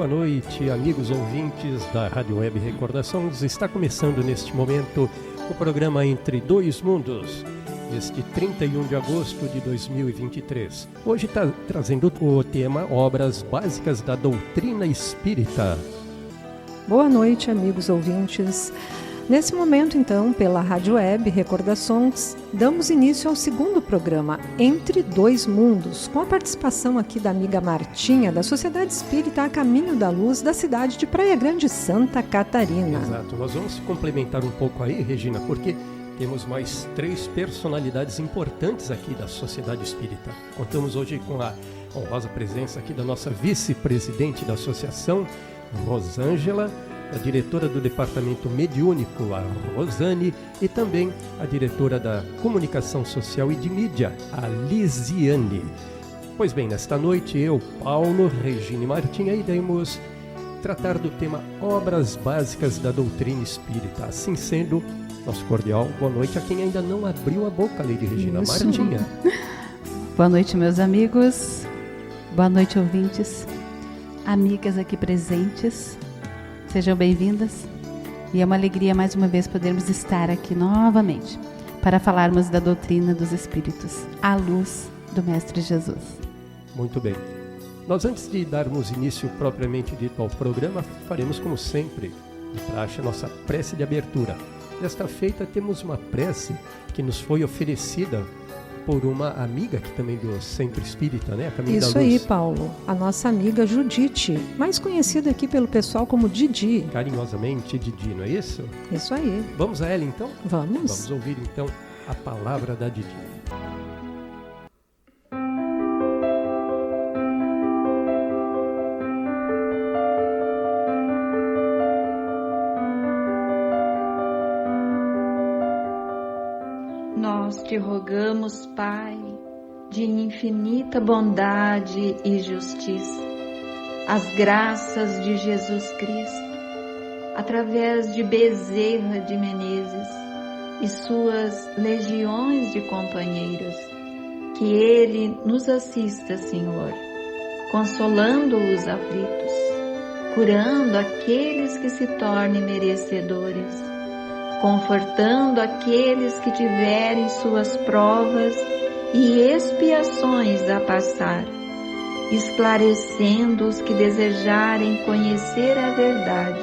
boa noite, amigos ouvintes da Rádio Web Recordações. Está começando neste momento o programa Entre Dois Mundos, este 31 de agosto de 2023. Hoje está trazendo o tema Obras Básicas da Doutrina Espírita. Boa noite, amigos ouvintes. Nesse momento, então, pela Rádio Web Recordações, damos início ao segundo programa, Entre Dois Mundos, com a participação aqui da amiga Martinha, da Sociedade Espírita A Caminho da Luz, da cidade de Praia Grande, Santa Catarina. Exato. Nós vamos complementar um pouco aí, Regina, porque temos mais 3 personalidades importantes aqui da Sociedade Espírita. Contamos hoje com a honrosa presença aqui da nossa vice-presidente da associação, Rosângela, a diretora do Departamento Mediúnico, a Rosane, e também a diretora da Comunicação Social e de Mídia, a Lisiane. Pois bem, nesta noite eu, Paulo, Regina e Martinha iremos tratar do tema Obras Básicas da Doutrina Espírita. Assim sendo, nosso cordial boa noite a quem ainda não abriu a boca, Lady Regina. Isso. Martinha. Boa noite, meus amigos. Boa noite, ouvintes. Amigas aqui presentes. Sejam bem-vindas e é uma alegria mais uma vez podermos estar aqui novamente para falarmos da doutrina dos Espíritos, à luz do Mestre Jesus. Muito bem. Nós, antes de darmos início propriamente dito ao programa, faremos como sempre, de praxe, a nossa prece de abertura. Desta feita temos uma prece que nos foi oferecida por uma amiga aqui também do Centro Espírita, né? A Caminho Isso da Luz. aí, Paulo. A nossa amiga Judite, mais conhecida aqui pelo pessoal como Didi. Carinhosamente Didi, não é isso? Isso aí. Vamos a ela então? Vamos. Vamos ouvir então a palavra da Didi. Nós te rogamos, Pai, de infinita bondade e justiça, as graças de Jesus Cristo, através de Bezerra de Menezes e suas legiões de companheiros, que Ele nos assista, Senhor, consolando os aflitos, curando aqueles que se tornem merecedores, confortando aqueles que tiverem suas provas e expiações a passar, esclarecendo os que desejarem conhecer a verdade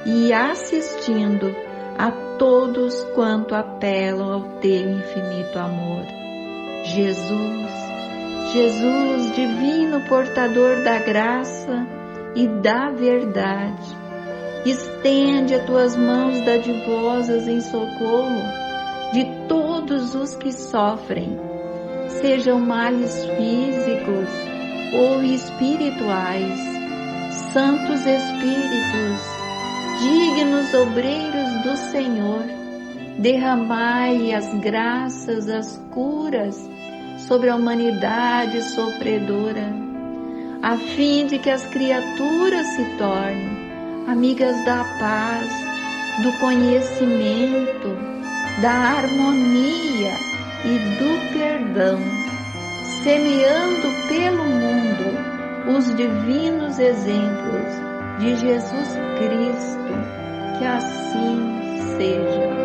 e assistindo a todos quanto apelam ao teu infinito amor. Jesus, Jesus, divino portador da graça e da verdade, estende as tuas mãos dadivosas em socorro de todos os que sofrem, sejam males físicos ou espirituais. Santos Espíritos, dignos obreiros do Senhor, derramai as graças, as curas sobre a humanidade sofredora, a fim de que as criaturas se tornem amigas da paz, do conhecimento, da harmonia e do perdão, semeando pelo mundo os divinos exemplos de Jesus Cristo, que assim seja.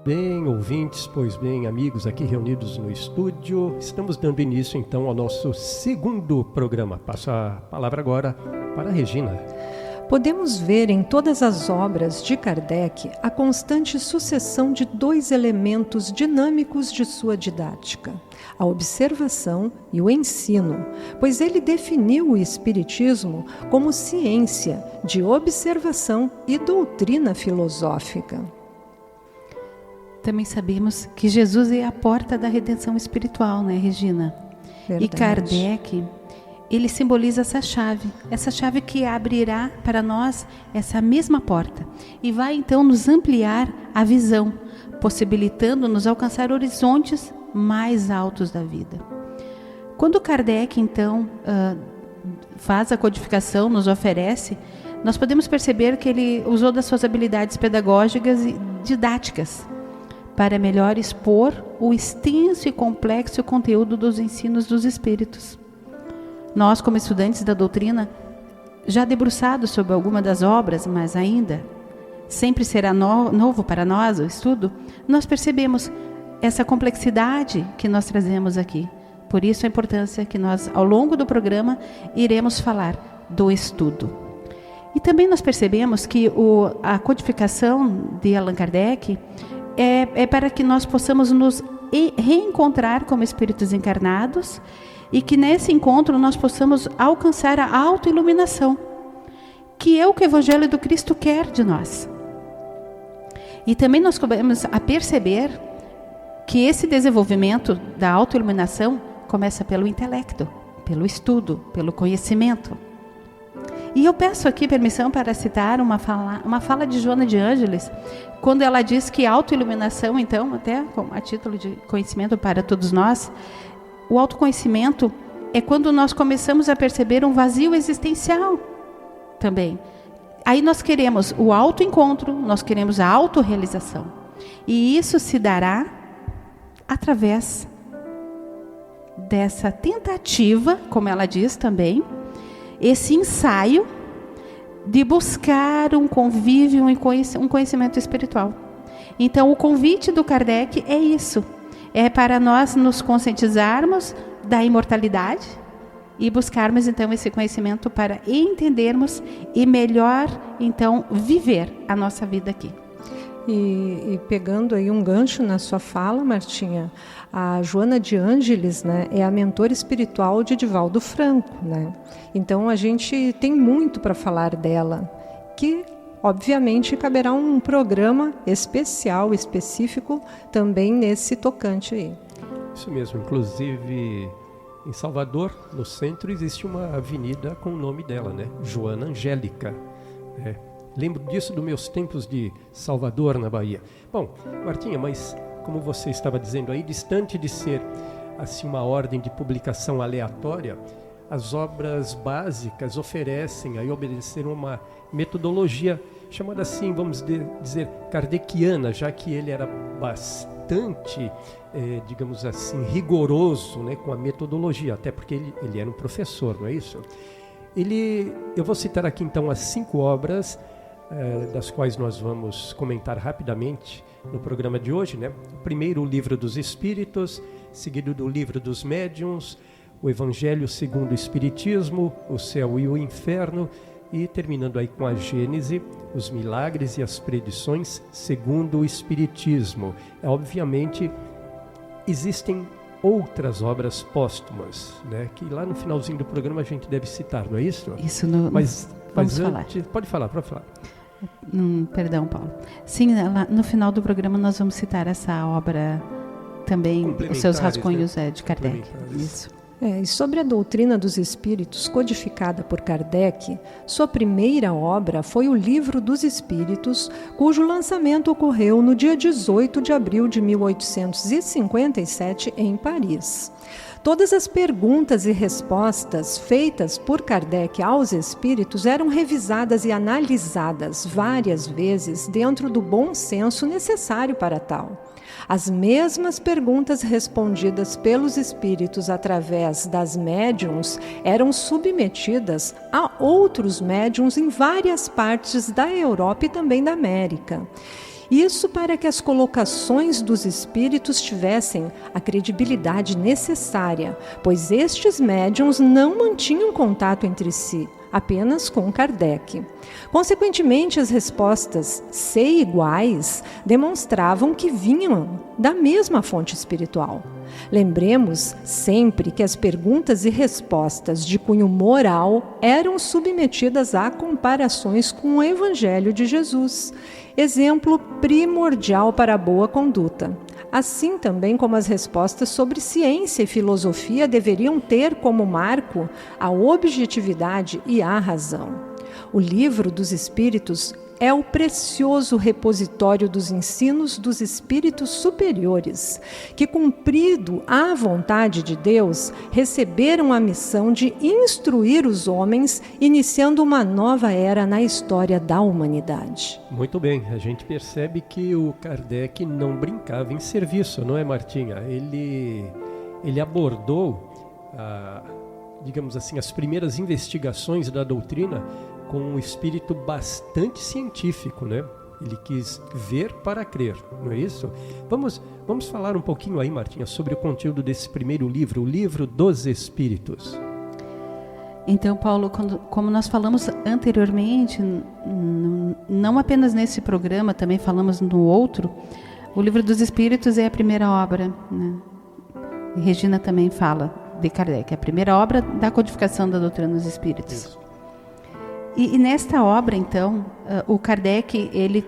Bem, ouvintes, pois bem, amigos aqui reunidos no estúdio, estamos dando início então ao nosso segundo programa. Passo a palavra agora para a Regina. Podemos ver em todas as obras de Kardec a constante sucessão de 2 elementos dinâmicos de sua didática: a observação e o ensino, pois ele definiu o Espiritismo como ciência de observação e doutrina filosófica. Também sabemos que Jesus é a porta da redenção espiritual, né, Regina? Verdade. E Kardec, ele simboliza essa chave que abrirá para nós essa mesma porta e vai então nos ampliar a visão, possibilitando-nos alcançar horizontes mais altos da vida. Quando Kardec então faz a codificação, nos oferece, nós podemos perceber que ele usou das suas habilidades pedagógicas e didáticas para melhor expor o extenso e complexo conteúdo dos ensinos dos Espíritos. Nós, como estudantes da doutrina, já debruçados sobre alguma das obras, mas ainda sempre será novo para nós o estudo, nós percebemos essa complexidade que nós trazemos aqui. Por isso a importância que nós, ao longo do programa, iremos falar do estudo. E também nós percebemos que a codificação de Allan Kardec é para que nós possamos nos reencontrar como espíritos encarnados e que nesse encontro nós possamos alcançar a autoiluminação, que é o que o Evangelho do Cristo quer de nós. E também nós começamos a perceber que esse desenvolvimento da autoiluminação começa pelo intelecto, pelo estudo, pelo conhecimento. E eu peço aqui permissão para citar uma fala de Joana de Ângeles, quando ela diz que a autoiluminação, então, até a título de conhecimento para todos nós, o autoconhecimento é quando nós começamos a perceber um vazio existencial também. Aí nós queremos o autoencontro, nós queremos a autorrealização. E isso se dará através dessa tentativa, como ela diz também, esse ensaio de buscar um convívio, um conhecimento espiritual. Então, o convite do Kardec é isso. É para nós nos conscientizarmos da imortalidade e buscarmos, então, esse conhecimento para entendermos e melhor, então, viver a nossa vida aqui. E pegando aí um gancho na sua fala, Martinha, a Joana de Ângeles, né, é a mentora espiritual de Divaldo Franco, né? Então a gente tem muito para falar dela, que obviamente caberá um programa especial, específico, também nesse tocante aí. Isso mesmo, inclusive em Salvador, no centro, existe uma avenida com o nome dela, né? Joana Angélica. Lembro disso dos meus tempos de Salvador, na Bahia. Bom, Martinha, mas como você estava dizendo aí, distante de ser assim uma ordem de publicação aleatória, as obras básicas oferecem aí obedecer uma metodologia chamada assim, vamos dizer, kardeciana, já que ele era bastante, digamos assim, rigoroso, né, com a metodologia, até porque ele era um professor, não é isso? Eu vou citar aqui então as 5 obras das quais nós vamos comentar rapidamente no programa de hoje, né? Primeiro, o Livro dos Espíritos, seguido do Livro dos Médiuns, o Evangelho segundo o Espiritismo, o Céu e o Inferno, e terminando aí com a Gênese, os Milagres e as Predições segundo o Espiritismo. Obviamente, existem outras obras póstumas, né? Que lá no finalzinho do programa a gente deve citar, não é isso? Isso, mas vamos antes, falar. Pode falar. Perdão, Paulo. Sim, lá no final do programa nós vamos citar essa obra também, os seus rascunhos, né? De Kardec. Isso. E sobre a doutrina dos espíritos codificada por Kardec, sua primeira obra foi o Livro dos Espíritos, cujo lançamento ocorreu no dia 18 de abril de 1857 em Paris. Todas as perguntas e respostas feitas por Kardec aos espíritos eram revisadas e analisadas várias vezes dentro do bom senso necessário para tal. As mesmas perguntas respondidas pelos espíritos através das médiuns eram submetidas a outros médiuns em várias partes da Europa e também da América. Isso para que as colocações dos espíritos tivessem a credibilidade necessária, pois estes médiuns não mantinham contato entre si, apenas com Kardec. Consequentemente, as respostas, se iguais, demonstravam que vinham da mesma fonte espiritual. Lembremos sempre que as perguntas e respostas de cunho moral eram submetidas a comparações com o Evangelho de Jesus, exemplo primordial para a boa conduta. Assim também como as respostas sobre ciência e filosofia deveriam ter como marco a objetividade e a razão. O Livro dos Espíritos é o precioso repositório dos ensinos dos espíritos superiores, que, cumprido a vontade de Deus, receberam a missão de instruir os homens, iniciando uma nova era na história da humanidade. Muito bem, a gente percebe que o Kardec não brincava em serviço, não é, Martinha? Ele abordou, digamos assim, as primeiras investigações da doutrina com um espírito bastante científico, né? Ele quis ver para crer, não é isso? Vamos falar um pouquinho aí, Martinha, sobre o conteúdo desse primeiro livro, o Livro dos Espíritos. Então, Paulo, como nós falamos anteriormente, não apenas nesse programa, também falamos no outro, o Livro dos Espíritos é a primeira obra, né? E Regina também fala de Kardec, a primeira obra da codificação da doutrina dos Espíritos. Isso. E nesta obra, então, o Kardec, ele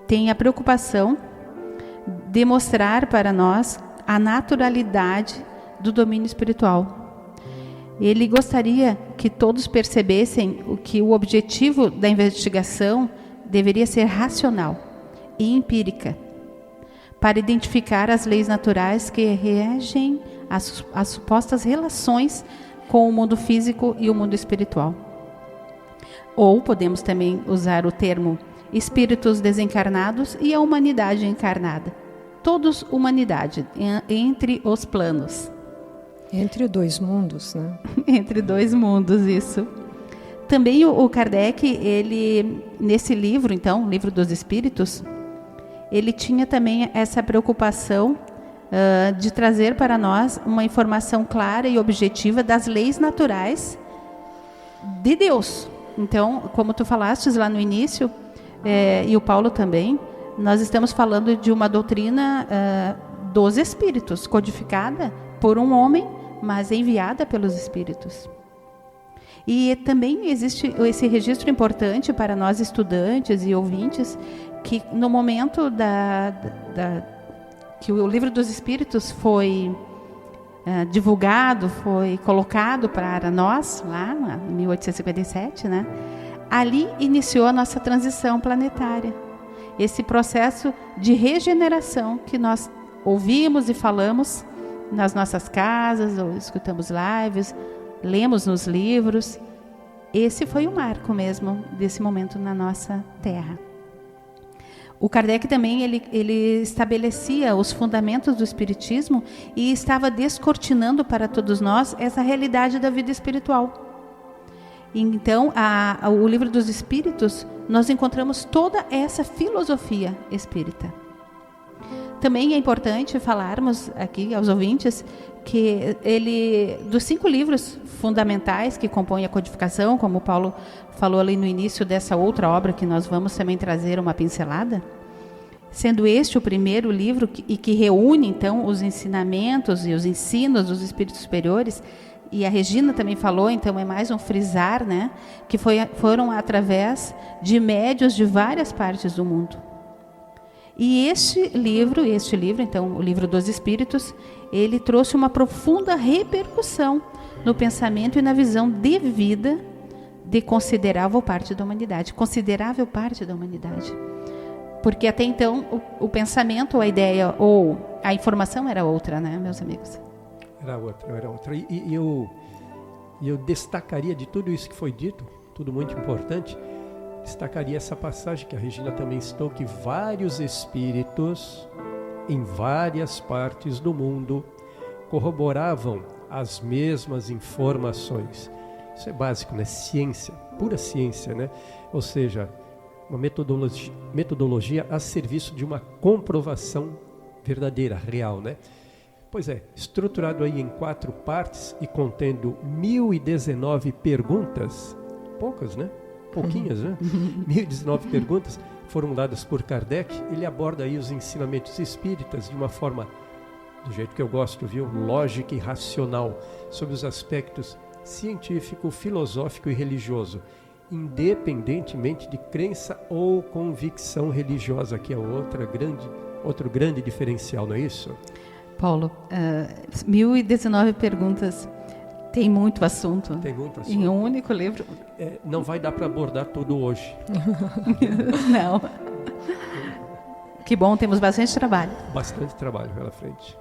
tem a preocupação de mostrar para nós a naturalidade do domínio espiritual. Ele gostaria que todos percebessem que o objetivo da investigação deveria ser racional e empírica, para identificar as leis naturais que regem as supostas relações com o mundo físico e o mundo espiritual. Ou podemos também usar o termo espíritos desencarnados e a humanidade encarnada. Todos humanidade, entre os planos. Entre dois mundos, né? Entre dois mundos, isso. Também o Kardec, ele, nesse livro, então, Livro dos Espíritos, ele tinha também essa preocupação de trazer para nós uma informação clara e objetiva das leis naturais de Deus. Então, como tu falaste lá no início, e o Paulo também, nós estamos falando de uma doutrina dos espíritos, codificada por um homem, mas enviada pelos espíritos. E também existe esse registro importante para nós estudantes e ouvintes, que no momento que o Livro dos Espíritos foi divulgado, foi colocado para nós, lá em 1857, né? Ali iniciou a nossa transição planetária. Esse processo de regeneração que nós ouvimos e falamos nas nossas casas, ou escutamos lives, lemos nos livros. Esse foi o marco mesmo desse momento na nossa Terra. O Kardec também ele estabelecia os fundamentos do Espiritismo e estava descortinando para todos nós essa realidade da vida espiritual. Então, o Livro dos Espíritos, nós encontramos toda essa filosofia espírita. Também é importante falarmos aqui aos ouvintes que dos 5 livros fundamentais que compõem a codificação, como o Paulo falou ali no início dessa outra obra que nós vamos também trazer uma pincelada, sendo este o primeiro livro que reúne então os ensinamentos e os ensinos dos espíritos superiores, e a Regina também falou, então é mais um frisar, né, que foram através de médiuns de várias partes do mundo. E este livro, então, o Livro dos Espíritos, ele trouxe uma profunda repercussão no pensamento e na visão de vida de considerável parte da humanidade. Porque até então o pensamento, a ideia ou a informação era outra, né, meus amigos? Era outra. E eu destacaria de tudo isso que foi dito, tudo muito importante, destacaria essa passagem que a Regina também citou, que vários espíritos em várias partes do mundo corroboravam as mesmas informações. Isso é básico, né? Ciência, pura ciência, né? Ou seja, uma metodologia a serviço de uma comprovação verdadeira, real, né? Pois é, estruturado aí em 4 partes e contendo 1019 perguntas, poucas, né? Pouquinhas, né? 1019 perguntas foram dadas por Kardec. Ele aborda aí os ensinamentos espíritas de uma forma, do jeito que eu gosto, viu? Lógica e racional, sobre os aspectos científico, filosófico e religioso, independentemente de crença ou convicção religiosa, que é outro grande diferencial, não é isso? Paulo, 1019 perguntas Tem muito assunto. Tem muito assunto. Em um único livro. Não vai dar para abordar tudo hoje. Não. Que bom, temos bastante trabalho. Bastante trabalho pela frente.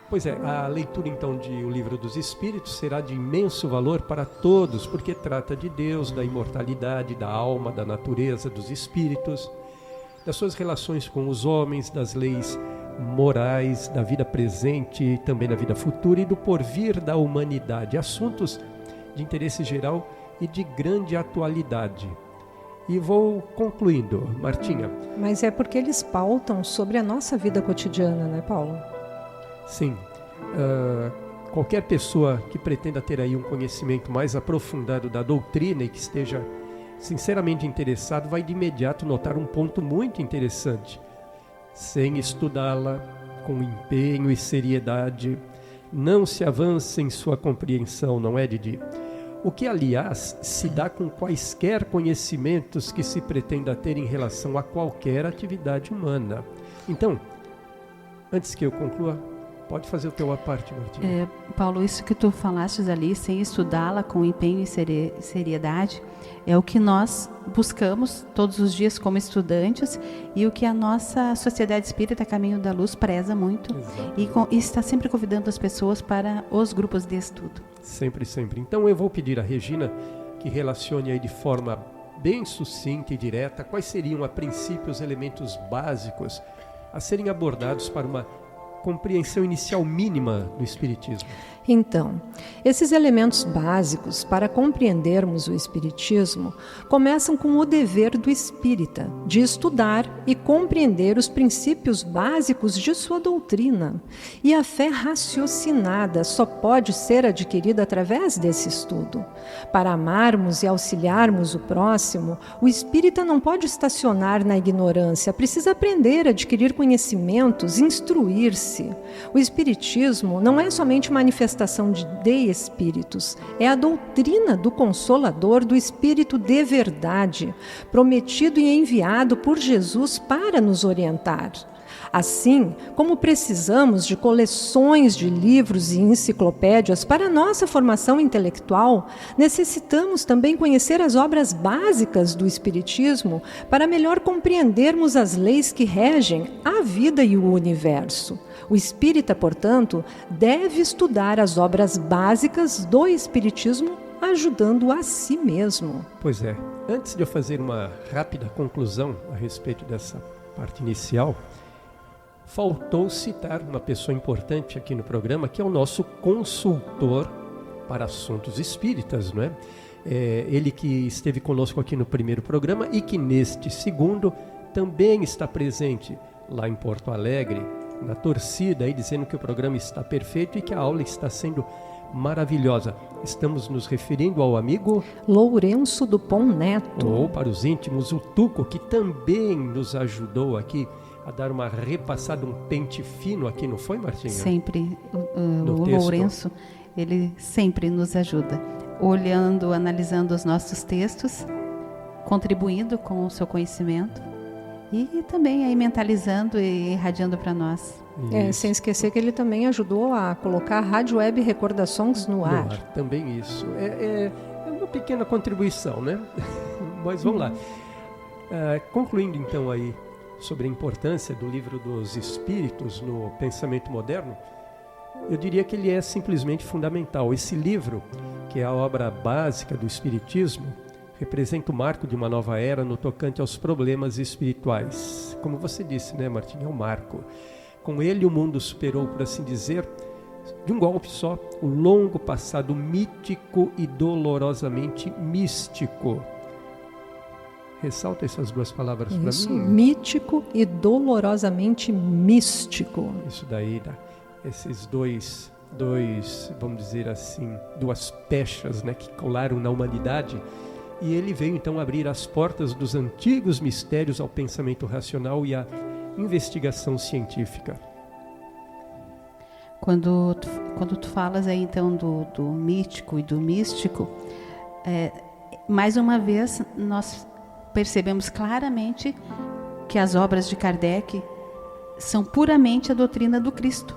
Pois é, a leitura então de O Livro dos Espíritos será de imenso valor para todos, porque trata de Deus, da imortalidade, da alma, da natureza, dos espíritos, das suas relações com os homens, das leis morais, da vida presente e também da vida futura e do porvir da humanidade, assuntos de interesse geral e de grande atualidade. E vou concluindo, Martinha. Mas é porque eles pautam sobre a nossa vida cotidiana, né, Paulo? Sim. Qualquer pessoa que pretenda ter aí um conhecimento mais aprofundado da doutrina e que esteja sinceramente interessado, vai de imediato notar um ponto muito interessante. Sem estudá-la com empenho e seriedade, não se avança em sua compreensão, não é, Didi? O que, aliás, se dá com quaisquer conhecimentos que se pretenda ter em relação a qualquer atividade humana. Então, antes que eu conclua, pode fazer o teu à parte, Martinha. Paulo, isso que tu falaste ali, sem estudá-la com empenho e seriedade, é o que nós buscamos todos os dias como estudantes e o que a nossa Sociedade Espírita Caminho da Luz preza muito e está sempre convidando as pessoas para os grupos de estudo. Sempre, sempre. Então eu vou pedir à Regina que relacione aí de forma bem sucinta e direta quais seriam a princípio os elementos básicos a serem abordados para uma compreensão inicial mínima do Espiritismo. Então, esses elementos básicos para compreendermos o Espiritismo começam com o dever do espírita de estudar e compreender os princípios básicos de sua doutrina. E a fé raciocinada só pode ser adquirida através desse estudo. Para amarmos e auxiliarmos o próximo, o espírita não pode estacionar na ignorância, precisa aprender a adquirir conhecimentos, instruir-se. O Espiritismo não é somente manifestação de espíritos, é a doutrina do Consolador, do Espírito de verdade, prometido e enviado por Jesus para nos orientar. Assim como precisamos de coleções de livros e enciclopédias para nossa formação intelectual, necessitamos também conhecer as obras básicas do Espiritismo para melhor compreendermos as leis que regem a vida e o universo. O espírita, portanto, deve estudar as obras básicas do Espiritismo, ajudando a si mesmo. Pois é. Antes de eu fazer uma rápida conclusão a respeito dessa parte inicial, faltou citar uma pessoa importante aqui no programa, que é o nosso consultor para assuntos espíritas, não é? Ele que esteve conosco aqui no primeiro programa e que neste segundo também está presente lá em Porto Alegre, na torcida, aí, dizendo que o programa está perfeito e que a aula está sendo maravilhosa. Estamos nos referindo ao amigo Lourenço Dupont Neto. Ou, para os íntimos, o Tuco, que também nos ajudou aqui a dar uma repassada, um pente fino aqui, não foi, Martinha? Sempre. O Lourenço, ele sempre nos ajuda, olhando, analisando os nossos textos, contribuindo com o seu conhecimento e também aí mentalizando e irradiando para nós. Sem esquecer que ele também ajudou a colocar a Rádio Web Recordações no ar. Também isso. É uma pequena contribuição, né? Mas vamos lá. Concluindo então aí sobre a importância do Livro dos Espíritos no pensamento moderno, eu diria que ele é simplesmente fundamental. Esse livro, que é a obra básica do Espiritismo, representa o marco de uma nova era no tocante aos problemas espirituais. Como você disse, né, Martinha? É um marco. Com ele o mundo superou, por assim dizer, de um golpe só, o longo passado mítico e dolorosamente místico. Ressalta essas duas palavras para mim. Isso, mítico e dolorosamente místico. Isso daí, esses dois, vamos dizer assim, duas pechas, né, que colaram na humanidade. E ele veio então abrir as portas dos antigos mistérios ao pensamento racional e à investigação científica. Quando tu falas aí então do mítico e do místico, mais uma vez nós percebemos claramente que as obras de Kardec são puramente a doutrina do Cristo.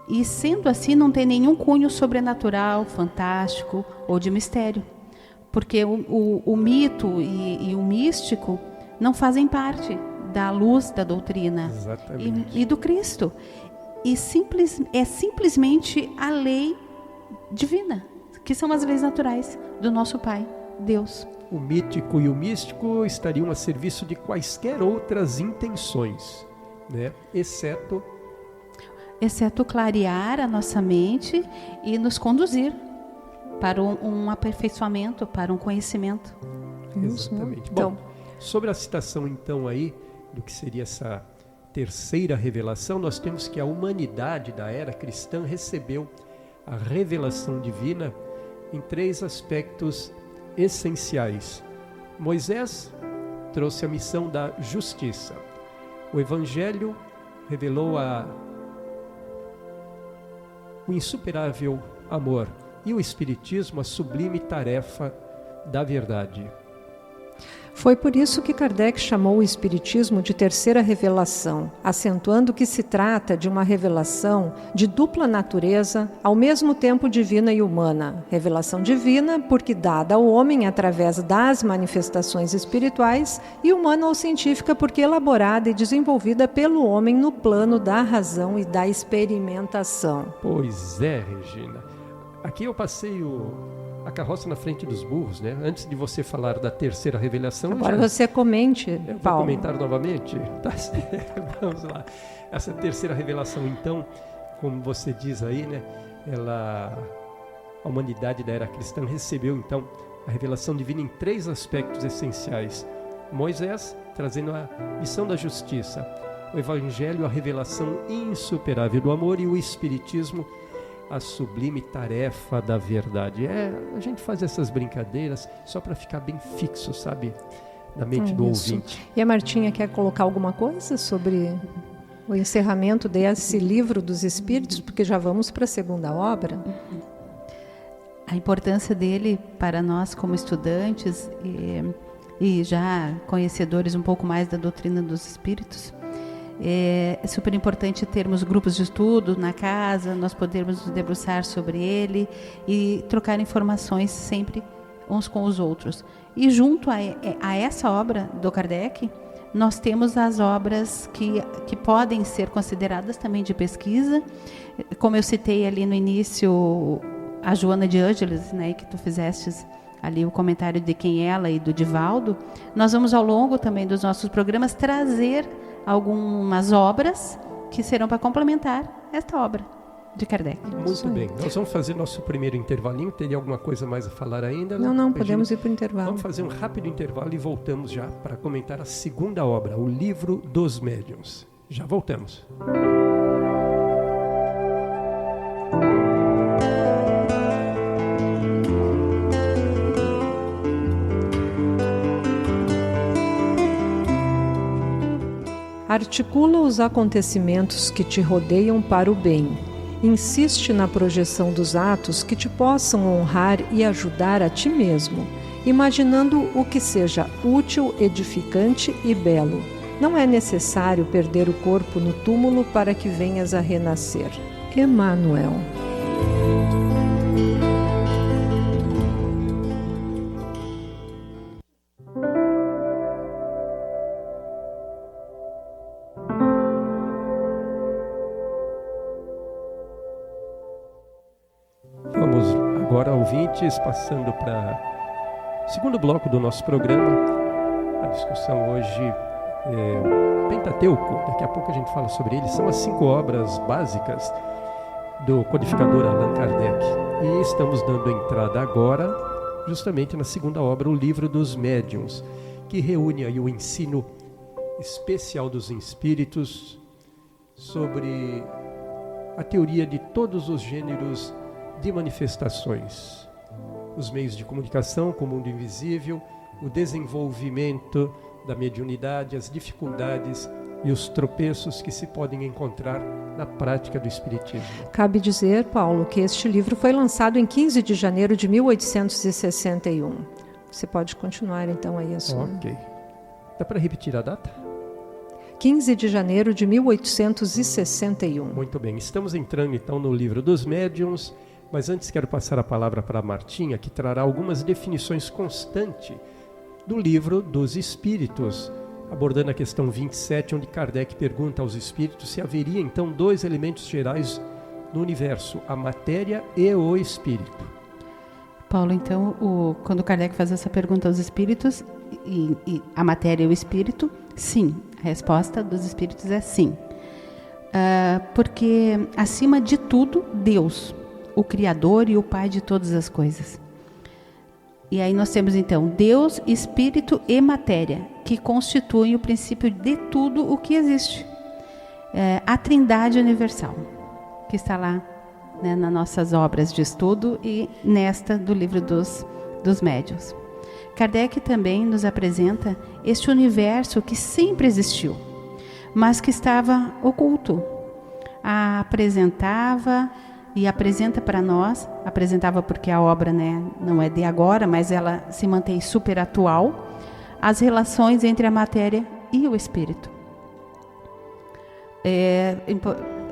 E sendo assim, não tem nenhum cunho sobrenatural, fantástico ou de mistério. Porque o mito e o místico não fazem parte da luz da doutrina e do Cristo. E é simplesmente a lei divina, que são as leis naturais do nosso Pai, Deus. O mítico e o místico estariam a serviço de quaisquer outras intenções, né? Exceto clarear a nossa mente e nos conduzir para um aperfeiçoamento, para um conhecimento. Exatamente. Bom, sobre a citação então aí, do que seria essa terceira revelação, nós temos que a humanidade da era cristã recebeu a revelação divina em 3 aspectos essenciais. Moisés trouxe a missão da justiça. O Evangelho revelou o insuperável amor. E o Espiritismo, a sublime tarefa da verdade. Foi por isso que Kardec chamou o Espiritismo de terceira revelação, acentuando que se trata de uma revelação de dupla natureza, ao mesmo tempo divina e humana. Revelação divina porque dada ao homem através das manifestações espirituais, e humana ou científica porque elaborada e desenvolvida pelo homem no plano da razão e da experimentação. Pois é, Regina. Aqui eu passei a carroça na frente dos burros, né? Antes de você falar da terceira revelação... Agora você comente, Paulo. Vou comentar novamente? Tá certo, vamos lá. Essa terceira revelação, então, como você diz aí, né? A humanidade da era cristã recebeu, então, a revelação divina em 3 aspectos essenciais. Moisés, trazendo a missão da justiça. O Evangelho, a revelação insuperável do amor. E o Espiritismo, a sublime tarefa da verdade. A gente faz essas brincadeiras só para ficar bem fixo, sabe? Na mente do ouvinte. E a Martinha quer colocar alguma coisa sobre o encerramento desse livro dos Espíritos? Porque já vamos para a segunda obra. A importância dele para nós como estudantes e já conhecedores um pouco mais da doutrina dos Espíritos. É super importante termos grupos de estudo na casa, nós podermos nos debruçar sobre ele e trocar informações sempre uns com os outros. E junto a essa obra do Kardec, nós temos as obras que podem ser consideradas também de pesquisa. Como eu citei ali no início, a Joana de Ângeles, né, que tu fizestes ali o comentário de quem ela e do Divaldo, nós vamos ao longo também dos nossos programas trazer algumas obras que serão para complementar esta obra de Kardec. Muito bem. Nós vamos fazer nosso primeiro intervalinho. Teria alguma coisa mais a falar ainda? Não, podemos ir para o intervalo. Vamos fazer um rápido intervalo e voltamos já para comentar a segunda obra, o Livro dos Médiuns. Já voltamos. Articula os acontecimentos que te rodeiam para o bem. Insiste na projeção dos atos que te possam honrar e ajudar a ti mesmo, imaginando o que seja útil, edificante e belo. Não é necessário perder o corpo no túmulo para que venhas a renascer. Emmanuel. Agora, ouvintes, passando para o segundo bloco do nosso programa. A discussão hoje é o Pentateuco. Daqui a pouco a gente fala sobre ele. São as 5 obras básicas do codificador Allan Kardec. E estamos dando entrada agora justamente na segunda obra, o Livro dos Médiuns, que reúne aí o ensino especial dos espíritos sobre a teoria de todos os gêneros de manifestações, os meios de comunicação com o mundo invisível, o desenvolvimento da mediunidade, as dificuldades e os tropeços que se podem encontrar na prática do Espiritismo. Cabe dizer, Paulo, que este livro foi lançado em 15 de janeiro de 1861. Você pode continuar então aí a sua... Ok. Dá para repetir a data? 15 de janeiro de 1861. Muito bem, estamos entrando então no livro dos médiuns, mas antes quero passar a palavra para a Martinha, que trará algumas definições constantes do livro dos espíritos, abordando a questão 27, onde Kardec pergunta aos espíritos se haveria então dois elementos gerais no universo, a matéria e o espírito. Paulo, então, quando Kardec faz essa pergunta aos espíritos, e a matéria e o espírito, sim. A resposta dos espíritos é sim. Porque, acima de tudo, Deus, o Criador e o Pai de todas as coisas. E aí nós temos, então, Deus, espírito e matéria, que constituem o princípio de tudo o que existe. A Trindade Universal, que está lá, né, nas nossas obras de estudo e nesta do livro dos médiuns. Kardec também nos apresenta este universo que sempre existiu, mas que estava oculto. Apresentava e apresenta para nós, apresentava porque a obra, né, não é de agora, mas ela se mantém super atual, as relações entre a matéria e o espírito.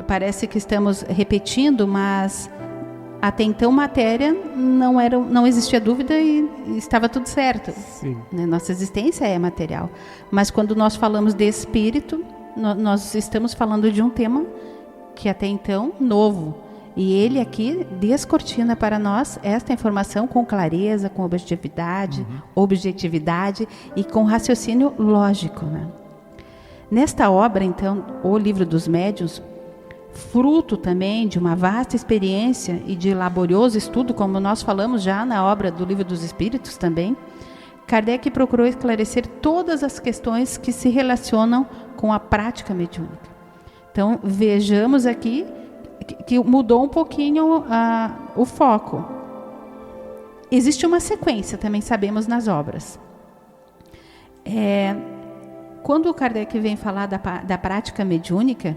Parece que estamos repetindo, mas até então matéria não existia dúvida e estava tudo certo. Sim. Nossa existência é material. Mas quando nós falamos de espírito, nós estamos falando de um tema que até então novo. E ele aqui descortina para nós esta informação com clareza, com objetividade e com raciocínio lógico, né? Nesta obra, então, o Livro dos Médiuns, fruto também de uma vasta experiência e de laborioso estudo, como nós falamos já na obra do Livro dos Espíritos também, Kardec procurou esclarecer todas as questões que se relacionam com a prática mediúnica. Então, vejamos aqui que mudou um pouquinho o foco. Existe uma sequência, também sabemos, nas obras. Quando o Kardec vem falar da prática mediúnica,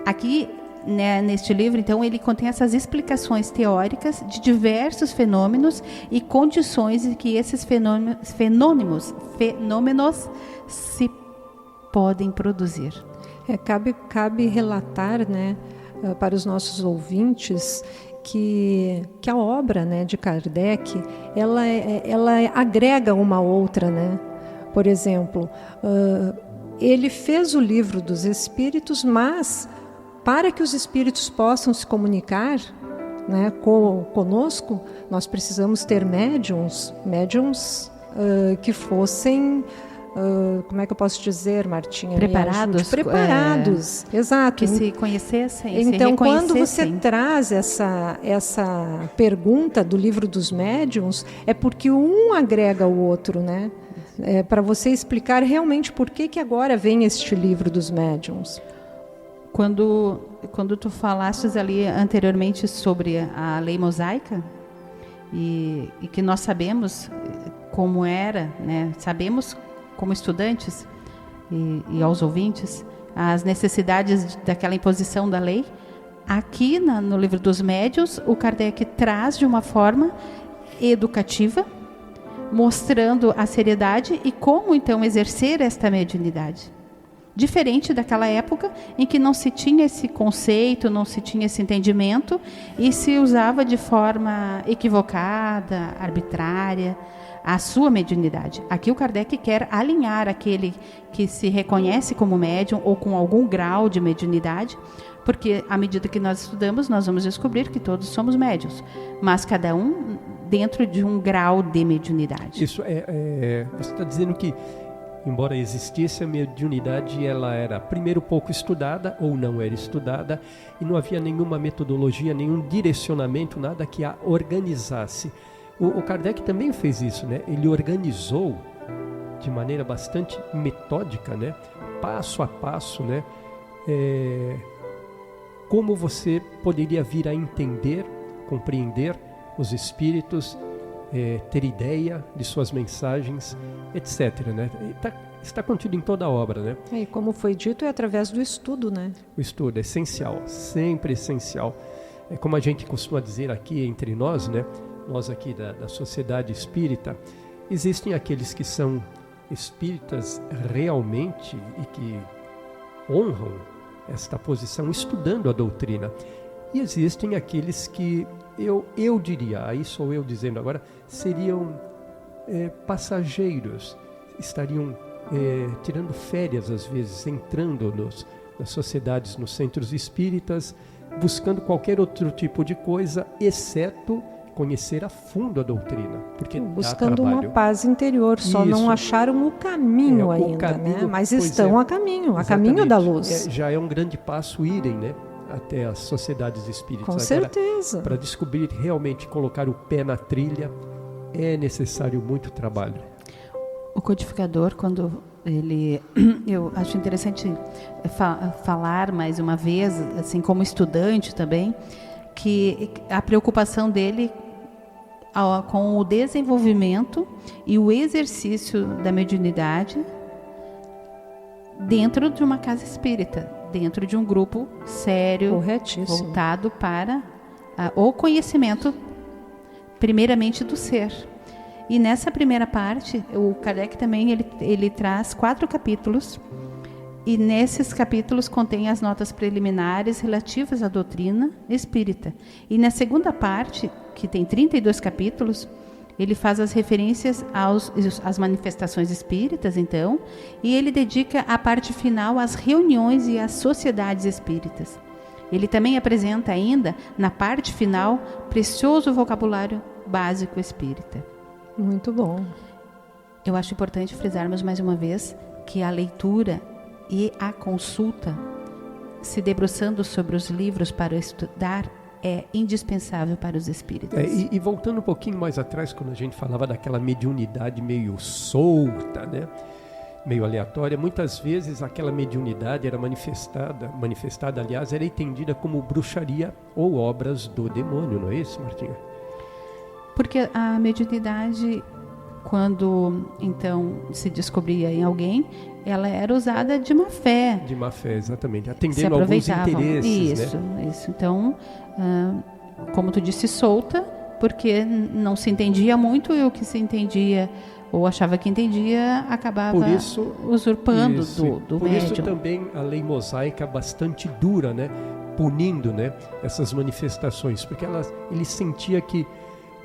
aqui, né, neste livro, então, ele contém essas explicações teóricas de diversos fenômenos e condições em que esses fenômenos se podem produzir. Cabe relatar, né, para os nossos ouvintes que a obra, né, de Kardec, ela agrega uma outra, né? Por exemplo, ele fez o Livro dos Espíritos, mas para que os espíritos possam se comunicar, né, conosco, nós precisamos ter médiuns que fossem, como é que eu posso dizer, Martinha? Preparados, exato. Que se conhecessem, então, se quando você traz essa pergunta do Livro dos Médiuns, é porque um agrega o outro, né? Para você explicar realmente por que agora vem este Livro dos Médiuns. Quando tu falastes ali anteriormente sobre a lei mosaica, e que nós sabemos como era, né? Sabemos como estudantes e aos ouvintes as necessidades daquela imposição da lei, aqui no Livro dos Médiuns, o Kardec traz de uma forma educativa, mostrando a seriedade e como então exercer esta mediunidade. Diferente daquela época em que não se tinha esse conceito, não se tinha esse entendimento e se usava de forma equivocada, arbitrária, a sua mediunidade. Aqui o Kardec quer alinhar aquele que se reconhece como médium ou com algum grau de mediunidade, porque à medida que nós estudamos, nós vamos descobrir que todos somos médiuns, mas cada um dentro de um grau de mediunidade. Isso você está dizendo que, embora existisse a mediunidade, ela era primeiro pouco estudada ou não era estudada e não havia nenhuma metodologia, nenhum direcionamento, nada que a organizasse. O Kardec também fez isso, né? Ele organizou de maneira bastante metódica, né? Passo a passo, né? Como você poderia vir a entender, compreender os espíritos, ter ideia de suas mensagens, etc. Né? Está contido em toda a obra, né? E como foi dito, é através do estudo, né? O estudo é essencial, sempre essencial. É como a gente costuma dizer aqui entre nós, né? Nós aqui da Sociedade Espírita, existem aqueles que são espíritas realmente e que honram esta posição estudando a doutrina. E existem aqueles que, eu diria, aí sou eu dizendo agora, seriam passageiros, estariam tirando férias às vezes, entrando nas sociedades, nos centros espíritas, buscando qualquer outro tipo de coisa, exceto conhecer a fundo a doutrina, porque buscando uma paz interior, só isso. Não acharam o caminho ainda, né? Mas estão a caminho, a caminho da luz. Já é um grande passo irem, né, até as sociedades espíritas. Com certeza. Para descobrir realmente, colocar o pé na trilha, é necessário muito trabalho. O codificador, quando eu acho interessante falar mais uma vez, assim como estudante também, que a preocupação dele com o desenvolvimento e o exercício da mediunidade dentro de uma casa espírita, dentro de um grupo sério, voltado para o conhecimento, primeiramente do ser. E nessa primeira parte, o Kardec também ele traz 4 capítulos, e nesses capítulos contém as notas preliminares relativas à doutrina espírita. E na segunda parte, que tem 32 capítulos, ele faz as referências às manifestações espíritas, então, e ele dedica a parte final às reuniões e às sociedades espíritas. Ele também apresenta ainda, na parte final, precioso vocabulário básico espírita. Muito bom. Eu acho importante frisarmos mais uma vez que a leitura e a consulta, se debruçando sobre os livros para estudar, é indispensável para os espíritas. E voltando um pouquinho mais atrás, quando a gente falava daquela mediunidade meio solta, né? Meio aleatória, muitas vezes aquela mediunidade era manifestada, aliás, era entendida como bruxaria ou obras do demônio, não é isso, Martinha? Porque a mediunidade, quando então se descobria em alguém, ela era usada de má fé. De má fé, exatamente. Atendendo a alguns interesses. Isso, né? Isso. Então, como tu disse, solta, porque não se entendia muito, e o que se entendia ou achava que entendia acabava usurpando do por médium. Isso também a lei mosaica é bastante dura, né? Punindo, né, essas manifestações, porque ele sentia que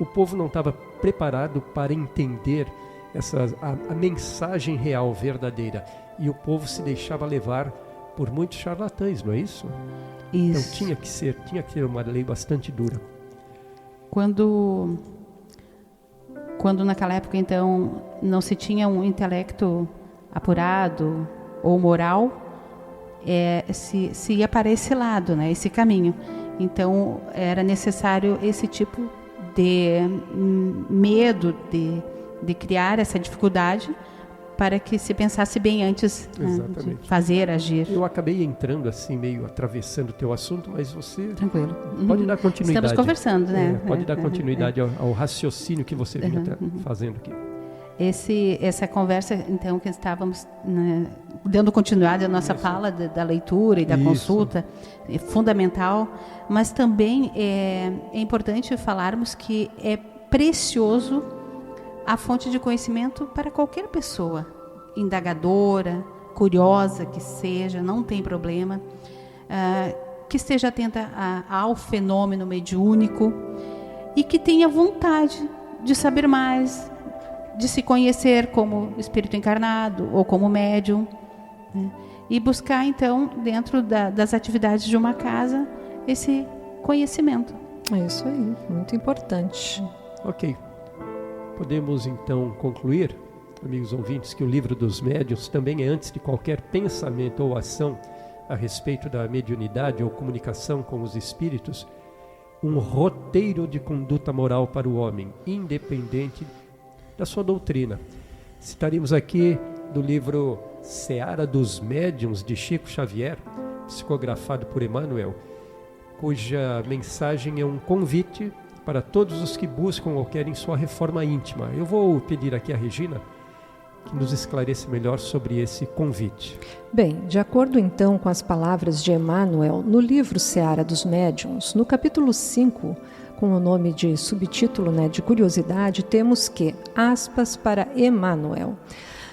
o povo não estava preparado para entender a mensagem real, verdadeira. E o povo se deixava levar por muitos charlatães, não é isso? Isso. Então tinha que ter uma lei bastante dura. Quando naquela época, então, não se tinha um intelecto apurado ou moral, se ia para esse lado, né, esse caminho. Então, era necessário esse tipo de medo de criar essa dificuldade para que se pensasse bem antes, né, de fazer, agir. Eu acabei entrando assim, meio atravessando o teu assunto, mas você tranquilo. Pode dar continuidade. Estamos conversando, né? Pode dar continuidade ao raciocínio que você vinha fazendo aqui. Essa conversa, então, que estávamos, né, dando continuidade à nossa fala da leitura e da consulta, é fundamental, mas também é importante falarmos que é precioso a fonte de conhecimento para qualquer pessoa, indagadora, curiosa que seja, não tem problema, que esteja atenta ao fenômeno mediúnico e que tenha vontade de saber mais, de se conhecer como espírito encarnado ou como médium, né? E buscar, então, dentro das atividades de uma casa, esse conhecimento. É isso aí, muito importante. Ok. Podemos, então, concluir, amigos ouvintes, que o Livro dos Médiuns também é, antes de qualquer pensamento ou ação a respeito da mediunidade ou comunicação com os espíritos, um roteiro de conduta moral para o homem, independente da sua doutrina. Citaremos aqui do livro Seara dos Médiuns, de Chico Xavier, psicografado por Emmanuel, cuja mensagem é um convite para todos os que buscam ou querem sua reforma íntima. Eu vou pedir aqui a Regina que nos esclareça melhor sobre esse convite. Bem, de acordo então com as palavras de Emmanuel, no livro Seara dos Médiuns, no capítulo 5, com o nome de subtítulo, de curiosidade, temos que, aspas para Emmanuel,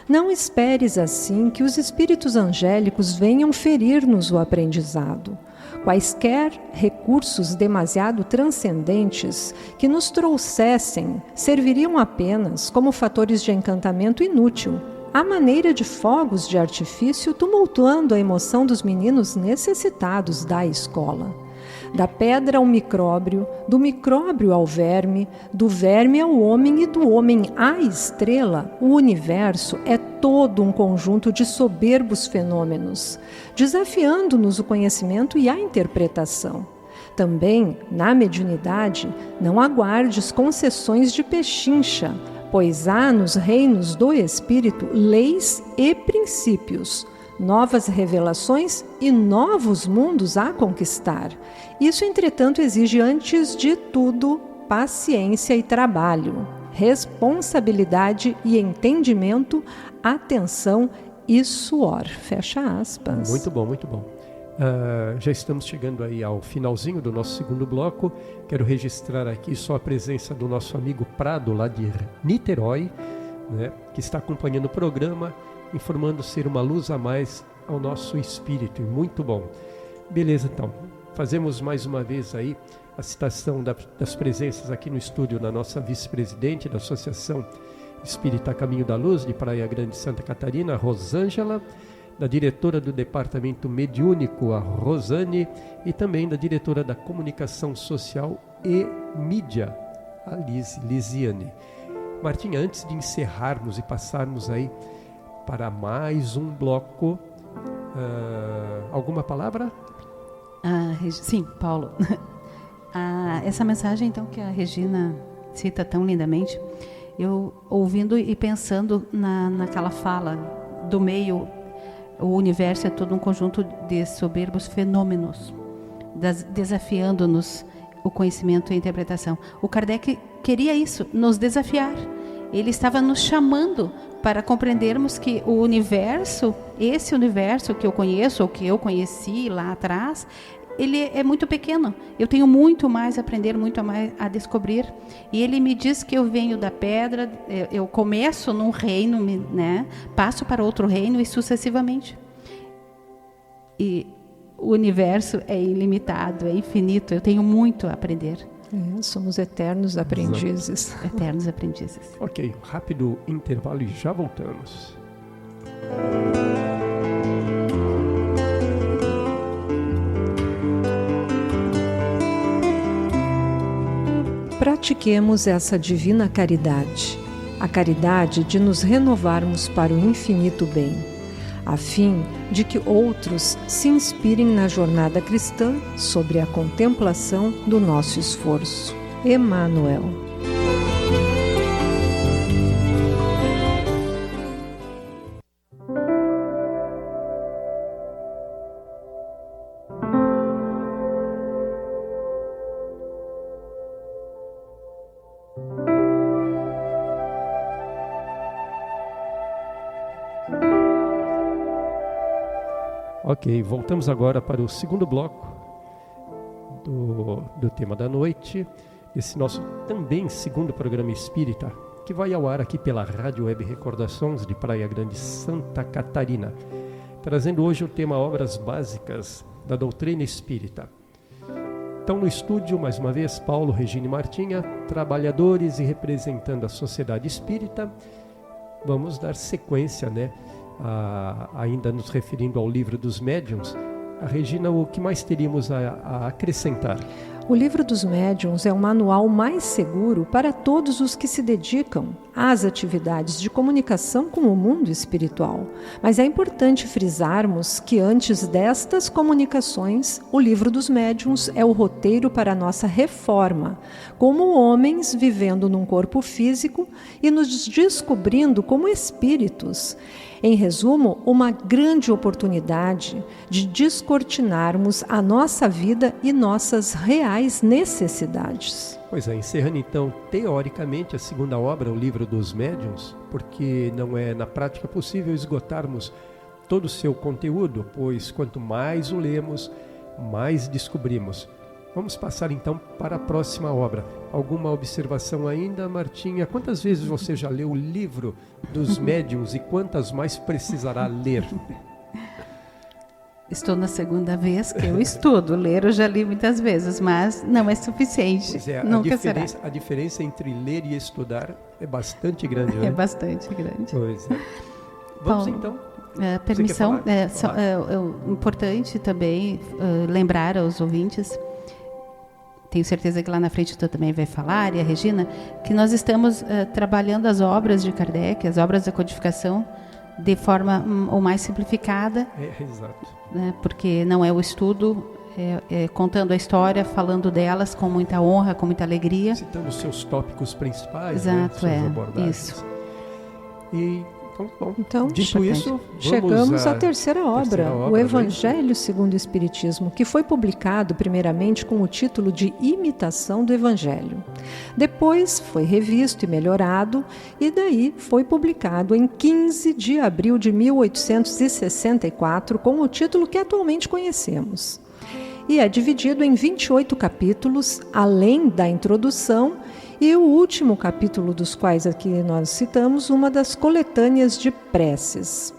Não esperes assim que os espíritos angélicos venham ferir-nos o aprendizado. Quaisquer recursos demasiado transcendentes que nos trouxessem serviriam apenas como fatores de encantamento inútil, à maneira de fogos de artifício tumultuando a emoção dos meninos necessitados da escola. Da pedra ao micróbio, do micróbio ao verme, do verme ao homem e do homem à estrela, o universo é todo um conjunto de soberbos fenômenos, desafiando-nos o conhecimento e a interpretação. Também, na mediunidade, não aguardes concessões de pechincha, pois há nos reinos do espírito leis e princípios, novas revelações e novos mundos a conquistar. Isso, entretanto, exige antes de tudo paciência e trabalho, responsabilidade e entendimento, atenção e suor. Fecha aspas. Muito bom, muito bom. Já estamos chegando aí ao finalzinho do nosso segundo bloco. Quero registrar aqui só a presença do nosso amigo Prado, lá de Niterói, né, que está acompanhando o programa, informando ser uma luz a mais ao nosso espírito. Muito bom. Beleza, então. Fazemos mais uma vez aí a citação das presenças aqui no estúdio da nossa vice-presidente da Associação Espírita Caminho da Luz de Praia Grande, Santa Catarina, Rosângela, da diretora do Departamento Mediúnico, a Rosane, e também da diretora da Comunicação Social e Mídia, a Lisiane. Martinha, antes de encerrarmos e passarmos aí para mais um bloco, alguma palavra? Sim, Paulo. Essa mensagem, então, que a Regina cita tão lindamente, eu ouvindo e pensando naquela fala do meio, o universo é todo um conjunto de soberbos fenômenos, desafiando-nos o conhecimento e a interpretação. O Kardec queria isso, nos desafiar. Ele estava nos chamando para compreendermos que o universo, esse universo que eu conheço, ou que eu conheci lá atrás, ele é muito pequeno. Eu tenho muito mais a aprender, muito mais a descobrir. E ele me diz que eu venho da pedra, eu começo num reino, né, passo para outro reino e sucessivamente. E o universo é ilimitado, é infinito. Eu tenho muito a aprender. Somos eternos aprendizes. Exato. Eternos aprendizes. Ok, rápido intervalo e já voltamos. Pratiquemos essa divina caridade, a caridade de nos renovarmos para o infinito bem, a fim de que outros se inspirem na jornada cristã sobre a contemplação do nosso esforço. Emmanuel. Ok, voltamos agora para o segundo bloco do tema da noite, esse nosso também segundo programa espírita, que vai ao ar aqui pela Rádio Web Recordações de Praia Grande, Santa Catarina, trazendo hoje o tema Obras Básicas da Doutrina Espírita. Então, no estúdio, mais uma vez, Paulo, Regina e Martinha, trabalhadores e representando a Sociedade Espírita. Vamos dar sequência, né? Ainda nos referindo ao Livro dos Médiuns. A Regina, o que mais teríamos a acrescentar? O Livro dos Médiuns é o manual mais seguro para todos os que se dedicam às atividades de comunicação com o mundo espiritual. Mas é importante frisarmos que antes destas comunicações, o Livro dos Médiuns é o roteiro para a nossa reforma, como homens vivendo num corpo físico e nos descobrindo como espíritos. Em resumo, uma grande oportunidade de descortinarmos a nossa vida e nossas reais necessidades. Pois é, encerrando então, teoricamente, a segunda obra, o Livro dos Médiuns, porque não é na prática possível esgotarmos todo o seu conteúdo, pois quanto mais o lemos, mais descobrimos. Vamos passar então para a próxima obra. Alguma observação ainda, Martinha? Quantas vezes você já leu o livro dos médiuns e quantas mais precisará ler? Estou na segunda vez que eu estudo. Ler eu já li muitas vezes, mas não é suficiente. Pois é, Nunca será. A diferença entre ler e estudar é bastante grande, né? É bastante grande. Pois é. Vamos Paulo, então. Permissão, importante também lembrar aos ouvintes, tenho certeza que lá na frente tu também vai falar, e a Regina, que nós estamos trabalhando as obras de Kardec, as obras da codificação, de forma o mais simplificada. Exato. Né, porque não é o estudo, contando a história, falando delas com muita honra, com muita alegria. Citando os seus tópicos principais, exato, né, suas abordagens. Isso. E então, dito isso, chegamos à terceira obra, o né? Evangelho segundo o Espiritismo, que foi publicado primeiramente com o título de Imitação do Evangelho. Depois foi revisto e melhorado, e daí foi publicado em 15 de abril de 1864, com o título que atualmente conhecemos. E é dividido em 28 capítulos, além da introdução, e o último capítulo dos quais aqui nós citamos, uma das coletâneas de preces.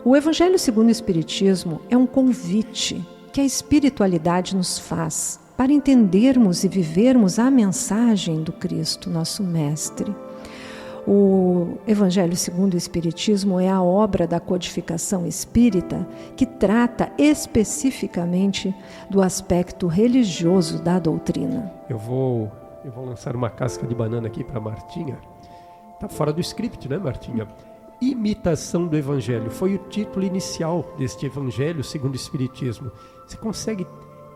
O Evangelho segundo o Espiritismo é um convite que a espiritualidade nos faz para entendermos e vivermos a mensagem do Cristo, nosso Mestre. O Evangelho segundo o Espiritismo é a obra da codificação espírita que trata especificamente do aspecto religioso da doutrina. Eu vou lançar uma casca de banana aqui para Martinha. Está fora do script, né, Martinha? Imitação do Evangelho. Foi o título inicial deste Evangelho segundo o Espiritismo. Você consegue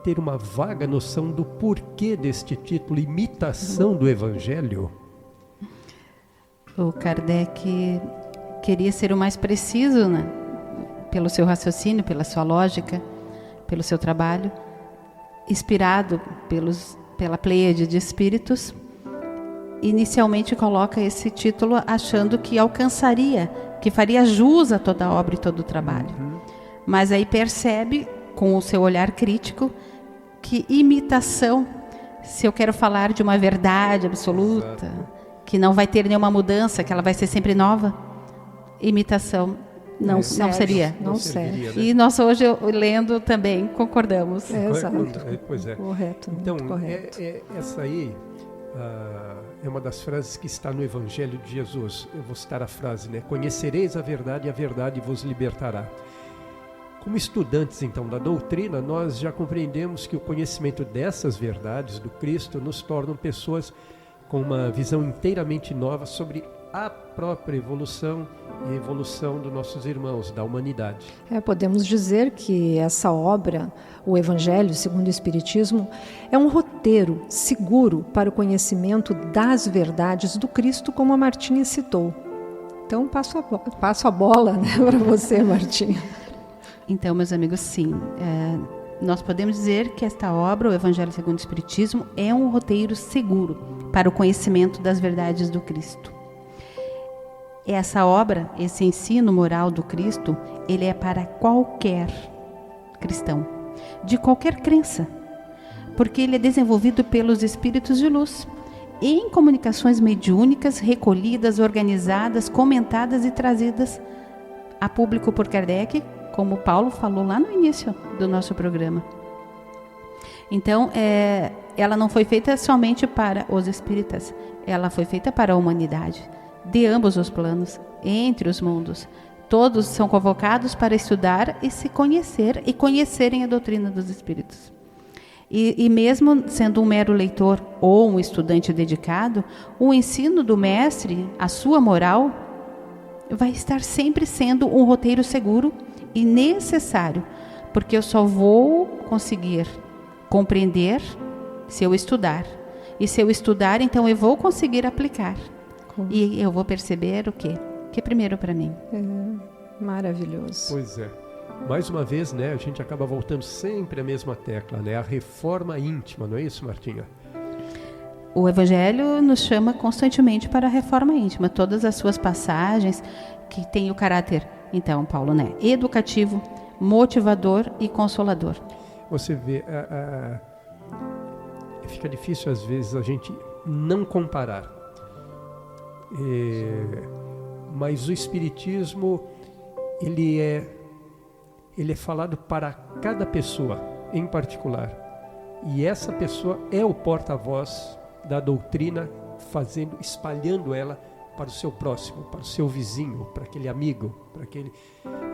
ter uma vaga noção do porquê deste título, Imitação do Evangelho? O Kardec queria ser o mais preciso, né? Pelo seu raciocínio, pela sua lógica, pelo seu trabalho, inspirado pela pleiade de espíritos. Inicialmente coloca esse título achando que alcançaria, que faria jus a toda a obra e todo o trabalho. Mas aí percebe, com o seu olhar crítico, que imitação, se eu quero falar de uma verdade absoluta, que não vai ter nenhuma mudança, que ela vai ser sempre nova, imitação não seria. Não serve. Né? E nós hoje, lendo, também concordamos. Exato. Pois é. Correto, então, muito correto. Essa aí é uma das frases que está no Evangelho de Jesus. Eu vou citar a frase, né? Conhecereis a verdade e a verdade vos libertará. Como estudantes, então, da doutrina, nós já compreendemos que o conhecimento dessas verdades do Cristo nos tornam pessoas com uma visão inteiramente nova sobre a própria evolução e evolução dos nossos irmãos, da humanidade. Podemos dizer que essa obra, o Evangelho segundo o Espiritismo, é um roteiro seguro para o conhecimento das verdades do Cristo, como a Martinha citou. Então, passo a bola, né, para você, Martinha. Então, meus amigos, sim. Nós podemos dizer que esta obra, o Evangelho segundo o Espiritismo, é um roteiro seguro para o conhecimento das verdades do Cristo. Essa obra, esse ensino moral do Cristo, ele é para qualquer cristão, de qualquer crença, porque ele é desenvolvido pelos espíritos de luz, em comunicações mediúnicas, recolhidas, organizadas, comentadas e trazidas a público por Kardec, como Paulo falou lá no início do nosso programa. Então, ela não foi feita somente para os espíritas, ela foi feita para a humanidade, de ambos os planos, entre os mundos. Todos são convocados para estudar e se conhecer e conhecerem a doutrina dos espíritos. E mesmo sendo um mero leitor ou um estudante dedicado, o ensino do mestre, a sua moral, vai estar sempre sendo um roteiro seguro e necessário, porque eu só vou conseguir compreender se eu estudar. E se eu estudar, então eu vou conseguir aplicar. E eu vou perceber o quê? Que é primeiro para mim. Maravilhoso. Pois é. Mais uma vez, né, a gente acaba voltando sempre à mesma tecla, né? A reforma íntima, não é isso, Martinha? O Evangelho nos chama constantemente para a reforma íntima. Todas as suas passagens que têm o caráter, então, Paulo, né, educativo, motivador e consolador. Você vê, fica difícil às vezes a gente não comparar. Mas o Espiritismo, ele é falado para cada pessoa em particular. E essa pessoa é o porta-voz da doutrina, espalhando ela para o seu próximo, para o seu vizinho, para aquele amigo, para aquele...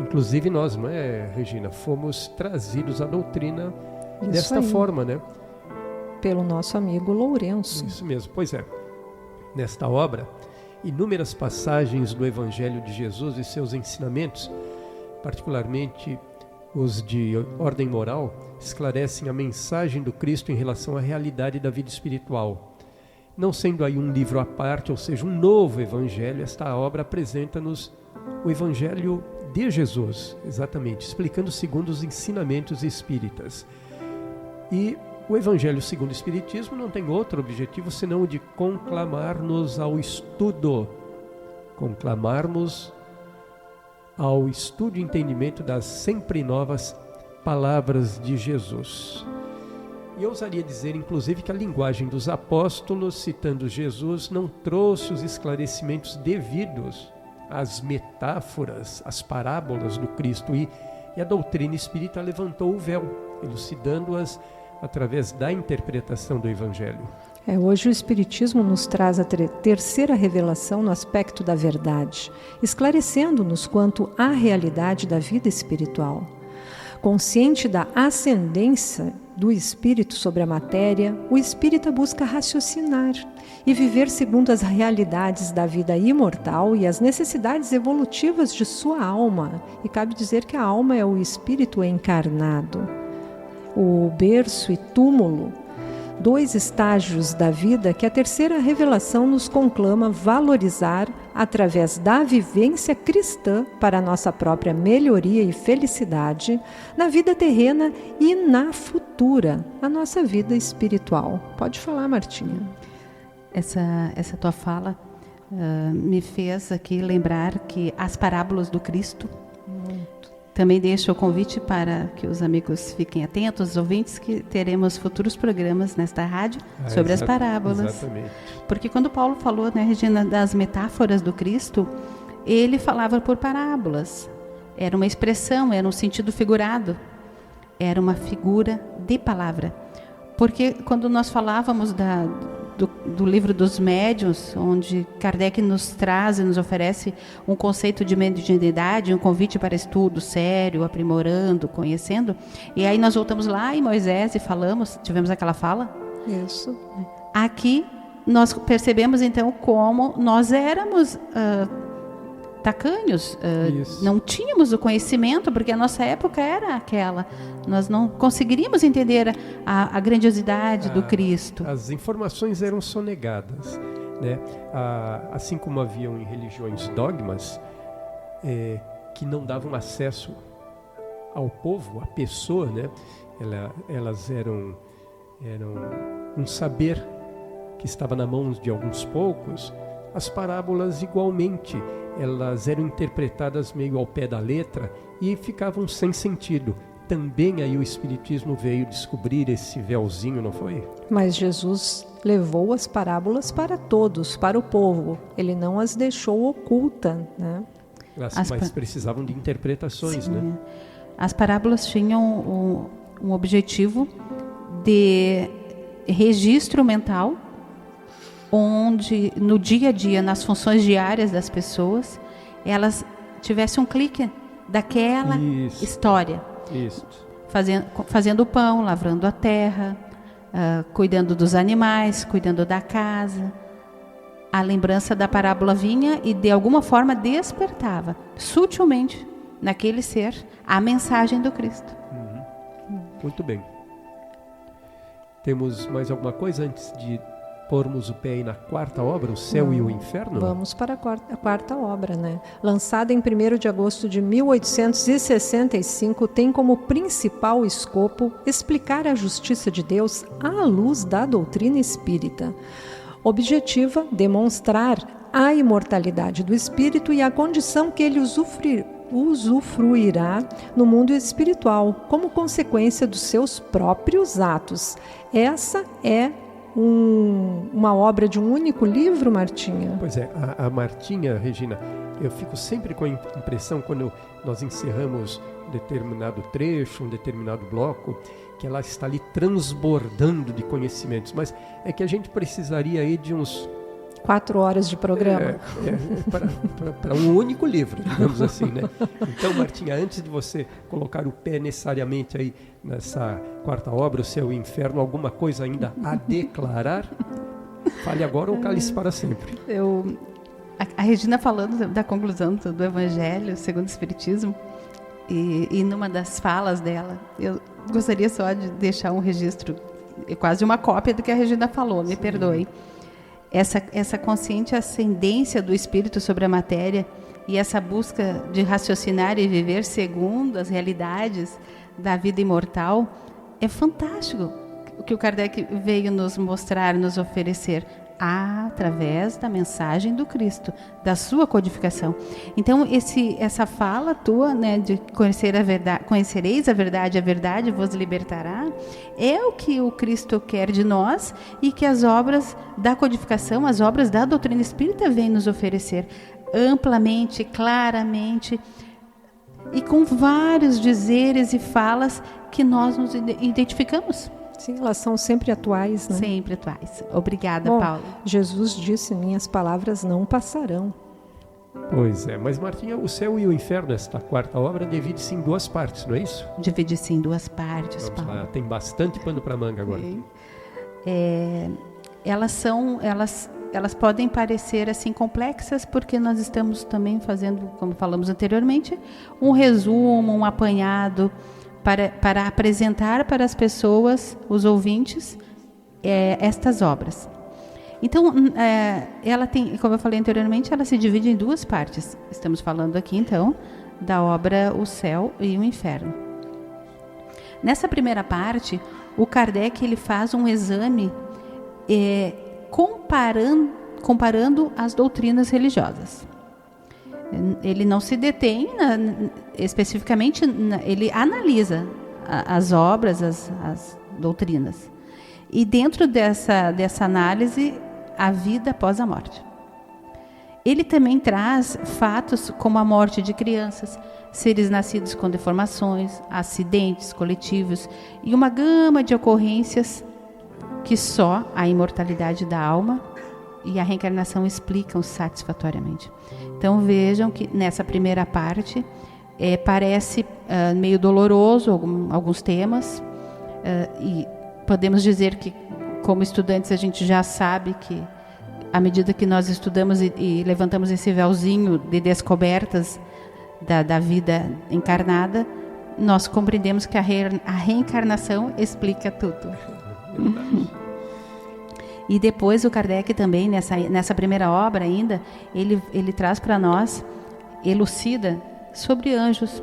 Inclusive nós, não é, Regina? Fomos trazidos à doutrina desta forma, né? Pelo nosso amigo Lourenço. Isso mesmo, pois é. Nesta obra, inúmeras passagens do Evangelho de Jesus e seus ensinamentos, particularmente os de ordem moral, esclarecem a mensagem do Cristo em relação à realidade da vida espiritual. Não sendo aí um livro à parte, ou seja, um novo Evangelho, esta obra apresenta-nos o Evangelho de Jesus, exatamente, explicando segundo os ensinamentos espíritas. E o Evangelho segundo o Espiritismo não tem outro objetivo senão o de conclamar-nos ao estudo, conclamarmos ao estudo e entendimento das sempre novas palavras de Jesus. E eu ousaria dizer, inclusive, que a linguagem dos apóstolos, citando Jesus, não trouxe os esclarecimentos devidos às metáforas, às parábolas do Cristo, e a doutrina espírita levantou o véu, elucidando-as através da interpretação do Evangelho. Hoje o Espiritismo nos traz a terceira revelação no aspecto da verdade, esclarecendo-nos quanto à realidade da vida espiritual. Consciente da ascendência do espírito sobre a matéria, o espírita busca raciocinar e viver segundo as realidades da vida imortal e as necessidades evolutivas de sua alma. E cabe dizer que a alma é o espírito encarnado. O berço e túmulo, dois estágios da vida que a terceira revelação nos conclama valorizar através da vivência cristã para a nossa própria melhoria e felicidade na vida terrena e na futura, a nossa vida espiritual. Pode falar, Martinha. Essa tua fala me fez aqui lembrar que as parábolas do Cristo. Também deixo o convite para que os amigos fiquem atentos, os ouvintes, que teremos futuros programas nesta rádio sobre as parábolas. Exatamente. Porque quando Paulo falou, né, Regina, das metáforas do Cristo, ele falava por parábolas. Era uma expressão, era um sentido figurado, era uma figura de palavra. Porque quando nós falávamos do livro dos médiuns, onde Kardec nos traz e nos oferece um conceito de mediunidade, um convite para estudo sério, aprimorando, conhecendo, e aí nós voltamos lá em Moisés e tivemos aquela fala. Isso. Aqui nós percebemos então como nós éramos tacanhos, não tínhamos o conhecimento, porque a nossa época era aquela. Nós não conseguiríamos entender a grandiosidade do Cristo. As informações eram sonegadas, né? Assim como haviam em religiões dogmas que não davam acesso ao povo, à pessoa, né? Elas eram um saber que estava na mão de alguns poucos. As parábolas igualmente, elas eram interpretadas meio ao pé da letra e ficavam sem sentido. Também aí o Espiritismo veio descobrir esse véuzinho, não foi? Mas Jesus levou as parábolas para todos, para o povo. Ele não as deixou oculta, né? Mas precisavam de interpretações, sim, né? As parábolas tinham um objetivo de registro mental, onde no dia a dia, nas funções diárias das pessoas, elas tivessem um clique daquela história. Isso. Fazendo o pão, lavrando a terra, cuidando dos animais, cuidando da casa. A lembrança da parábola vinha e de alguma forma despertava sutilmente naquele ser a mensagem do Cristo. Muito bem. Temos mais alguma coisa antes de pormos o pé aí na quarta obra, O Céu e o Inferno? Vamos para a quarta obra, né? Lançada em 1º de agosto de 1865, tem como principal escopo explicar a justiça de Deus à luz da doutrina espírita. Objetiva, demonstrar a imortalidade do espírito e a condição que ele usufruirá no mundo espiritual, como consequência dos seus próprios atos. Essa é uma obra de um único livro, Martinha? Pois é, a Martinha, Regina, eu fico sempre com a impressão, quando nós encerramos um determinado trecho, um determinado bloco, que ela está ali transbordando de conhecimentos, mas é que a gente precisaria aí de uns 4 horas de programa. Para um único livro, digamos assim, né? Então, Martinha, antes de você colocar o pé necessariamente aí nessa quarta obra, O Céu e o Inferno, alguma coisa ainda a declarar? Fale agora ou cale-se para sempre. A Regina falando da conclusão do Evangelho segundo o Espiritismo, e numa das falas dela, eu gostaria só de deixar um registro, quase uma cópia do que a Regina falou, me perdoe. Essa consciente ascendência do espírito sobre a matéria e essa busca de raciocinar e viver segundo as realidades da vida imortal é fantástico. O que o Kardec veio nos mostrar, nos oferecer através da mensagem do Cristo, da sua codificação. Então, essa fala tua, né, de conhecer a verdade, conhecereis a verdade vos libertará, é o que o Cristo quer de nós e que as obras da codificação, as obras da doutrina espírita vêm nos oferecer amplamente, claramente, e com vários dizeres e falas que nós nos identificamos. Sim, elas são sempre atuais, né? Sempre atuais. Obrigada, Paulo. Jesus disse, minhas palavras não passarão. Pois é, mas Martinha, O Céu e o Inferno, esta quarta obra, divide-se em 2 partes, não é isso? Divide-se em 2 partes, Vamos Paulo. lá, tem bastante pano para manga agora. Elas podem parecer assim complexas, porque nós estamos também fazendo, como falamos anteriormente, um resumo, um apanhado, para apresentar para as pessoas, os ouvintes, estas obras. Então, ela tem, como eu falei anteriormente, ela se divide em 2 partes. Estamos falando aqui, então, da obra O Céu e o Inferno. Nessa primeira parte, o Kardec ele faz um exame comparando as doutrinas religiosas. Ele não se detém especificamente, ele analisa as obras, as doutrinas. E dentro dessa análise, a vida após a morte. Ele também traz fatos como a morte de crianças, seres nascidos com deformações, acidentes coletivos e uma gama de ocorrências que só a imortalidade da alma e a reencarnação explicam satisfatoriamente. Então vejam que nessa primeira parte parece meio doloroso alguns temas, e podemos dizer que, como estudantes, a gente já sabe que à medida que nós estudamos e levantamos esse véuzinho de descobertas da vida encarnada, nós compreendemos que a reencarnação explica tudo. E depois o Kardec também, nessa primeira obra ainda, ele traz para nós, elucida sobre anjos,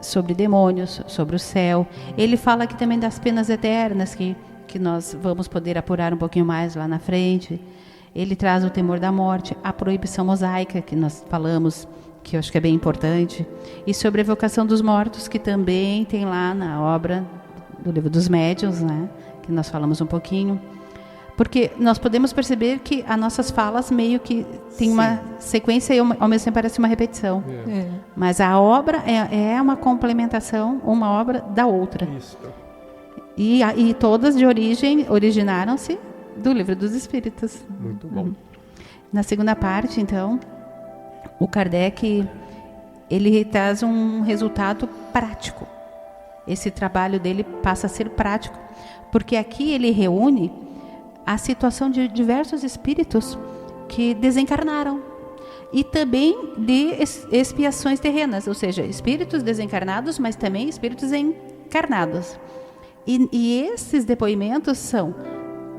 sobre demônios, sobre o céu. Ele fala aqui também das penas eternas, que nós vamos poder apurar um pouquinho mais lá na frente. Ele traz o temor da morte, a proibição mosaica, que nós falamos, que eu acho que é bem importante, e sobre a evocação dos mortos, que também tem lá na obra do Livro dos Médiuns, né, que nós falamos um pouquinho. Porque nós podemos perceber que as nossas falas meio que tem uma sequência e ao mesmo tempo parece uma repetição. Mas a obra é uma complementação, uma obra da outra. Isso. E todas de origem originaram-se do Livro dos Espíritos. Muito bom. Na segunda parte, então, o Kardec ele traz um resultado prático. Esse trabalho dele passa a ser prático, porque aqui ele reúne a situação de diversos espíritos que desencarnaram e também de expiações terrenas, ou seja, espíritos desencarnados, mas também espíritos encarnados. E esses depoimentos são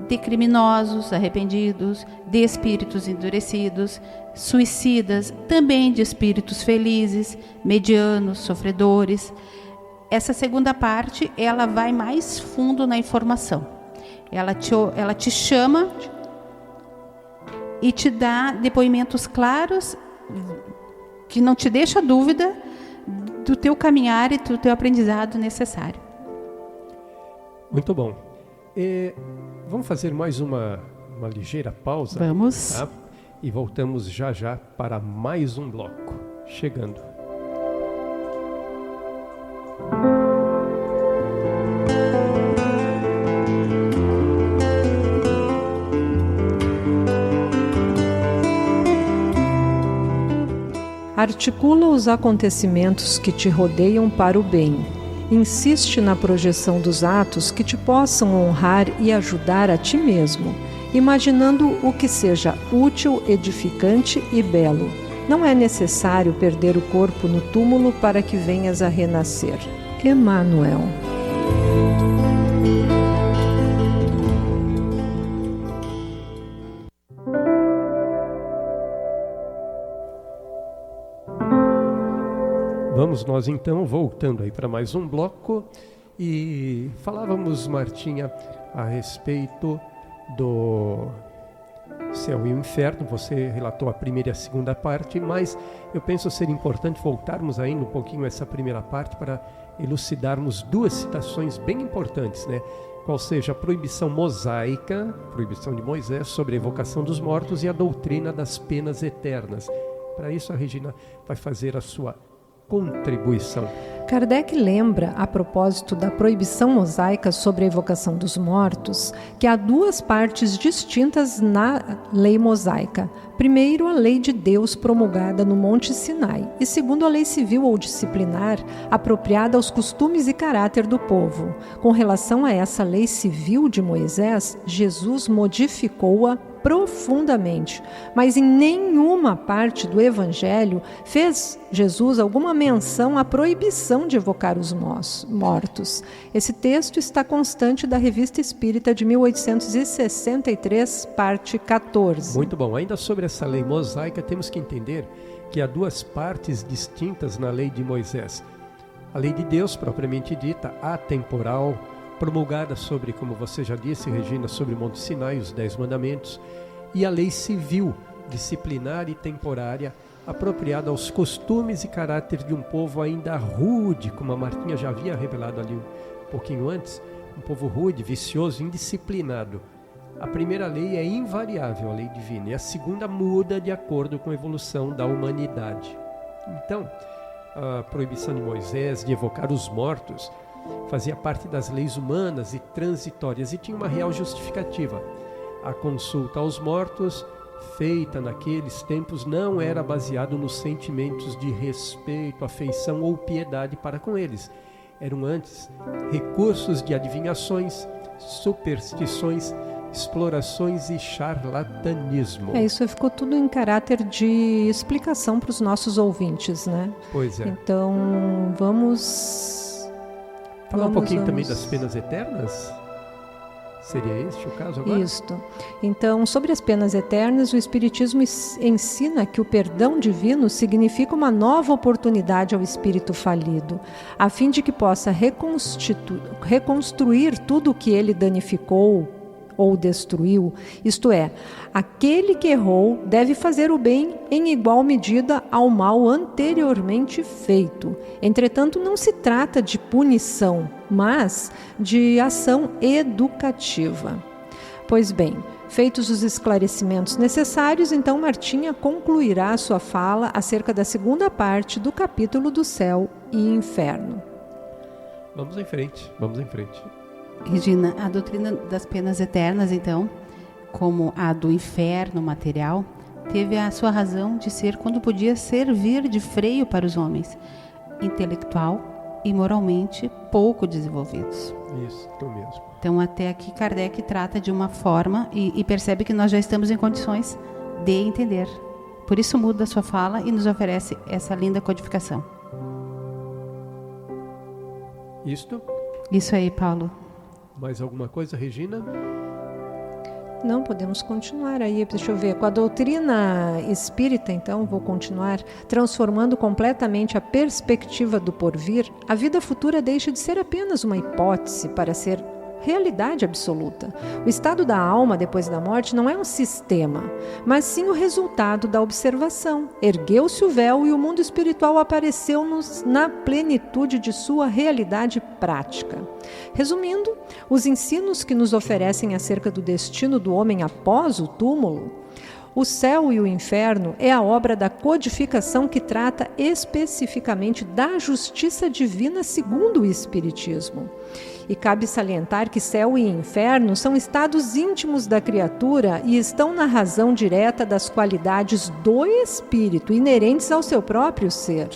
de criminosos arrependidos, de espíritos endurecidos, suicidas, também de espíritos felizes, medianos, sofredores. Essa segunda parte, ela vai mais fundo na informação. Ela te chama e te dá depoimentos claros, que não te deixa dúvida, do teu caminhar e do teu aprendizado necessário. Muito bom. Vamos fazer mais uma ligeira pausa? Vamos. Tá? E voltamos já já para mais um bloco. Chegando. Articula os acontecimentos que te rodeiam para o bem. Insiste na projeção dos atos que te possam honrar e ajudar a ti mesmo, imaginando o que seja útil, edificante e belo. Não é necessário perder o corpo no túmulo para que venhas a renascer. Emmanuel. Vamos nós então, voltando aí para mais um bloco, e falávamos, Martinha, a respeito do céu e o inferno. Você relatou a primeira e a segunda parte, mas eu penso ser importante voltarmos ainda um pouquinho a essa primeira parte para elucidarmos duas citações bem importantes, né? Qual seja a proibição mosaica, proibição de Moisés sobre a evocação dos mortos, e a doutrina das penas eternas. Para isso a Regina vai fazer a sua contribuição. Kardec lembra, a propósito da proibição mosaica sobre a evocação dos mortos, que há duas partes distintas na lei mosaica. Primeiro, a lei de Deus promulgada no Monte Sinai, e segundo, a lei civil ou disciplinar apropriada aos costumes e caráter do povo. Com relação a essa lei civil de Moisés, Jesus modificou-a profundamente, mas em nenhuma parte do Evangelho fez Jesus alguma menção à proibição de evocar os mortos. Esse texto está constante da Revista Espírita de 1863, parte 14. Muito bom. Ainda sobre essa lei mosaica, temos que entender que há duas partes distintas na lei de Moisés. A lei de Deus, propriamente dita, atemporal, promulgada sobre, como você já disse, Regina, sobre o Monte Sinai, os 10 mandamentos, e a lei civil, disciplinar e temporária, apropriada aos costumes e caráter de um povo ainda rude, como a Martinha já havia revelado ali um pouquinho antes, um povo rude, vicioso, indisciplinado. A primeira lei é invariável, a lei divina, e a segunda muda de acordo com a evolução da humanidade. Então, a proibição de Moisés de evocar os mortos fazia parte das leis humanas e transitórias e tinha uma real justificativa. A consulta aos mortos, feita naqueles tempos, não era baseado nos sentimentos de respeito, afeição ou piedade para com eles. Eram antes recursos de adivinhações, superstições, explorações e charlatanismo. Isso ficou tudo em caráter de explicação para os nossos ouvintes, né? Pois é. Então, vamos... Falar um pouquinho também das penas eternas? Seria este o caso agora? Isto. Então, sobre as penas eternas, o Espiritismo ensina que o perdão divino significa uma nova oportunidade ao espírito falido, a fim de que possa reconstruir tudo o que ele danificou ou destruiu. Isto é, aquele que errou deve fazer o bem em igual medida ao mal anteriormente feito. Entretanto, não se trata de punição, mas de ação educativa. Pois bem, feitos os esclarecimentos necessários, então Martinha concluirá a sua fala acerca da segunda parte do capítulo do Céu e Inferno. Vamos em frente, vamos em frente. Regina, a doutrina das penas eternas, então, como a do inferno material, teve a sua razão de ser quando podia servir de freio para os homens, intelectual e moralmente pouco desenvolvidos. Isso mesmo. Então, até aqui, Kardec trata de uma forma e percebe que nós já estamos em condições de entender. Por isso muda a sua fala e nos oferece essa linda codificação. Isto? Isso aí, Paulo. Mais alguma coisa, Regina? Não, podemos continuar aí, deixa eu ver, com a doutrina espírita, então, vou continuar, transformando completamente a perspectiva do porvir, a vida futura deixa de ser apenas uma hipótese para ser realidade absoluta. O estado da alma depois da morte não é um sistema, mas sim o resultado da observação. Ergueu-se o véu e o mundo espiritual apareceu-nos na plenitude de sua realidade prática. Resumindo, os ensinos que nos oferecem acerca do destino do homem após o túmulo, o céu e o inferno, é a obra da codificação que trata especificamente da justiça divina segundo o Espiritismo. E cabe salientar que céu e inferno são estados íntimos da criatura e estão na razão direta das qualidades do espírito, inerentes ao seu próprio ser.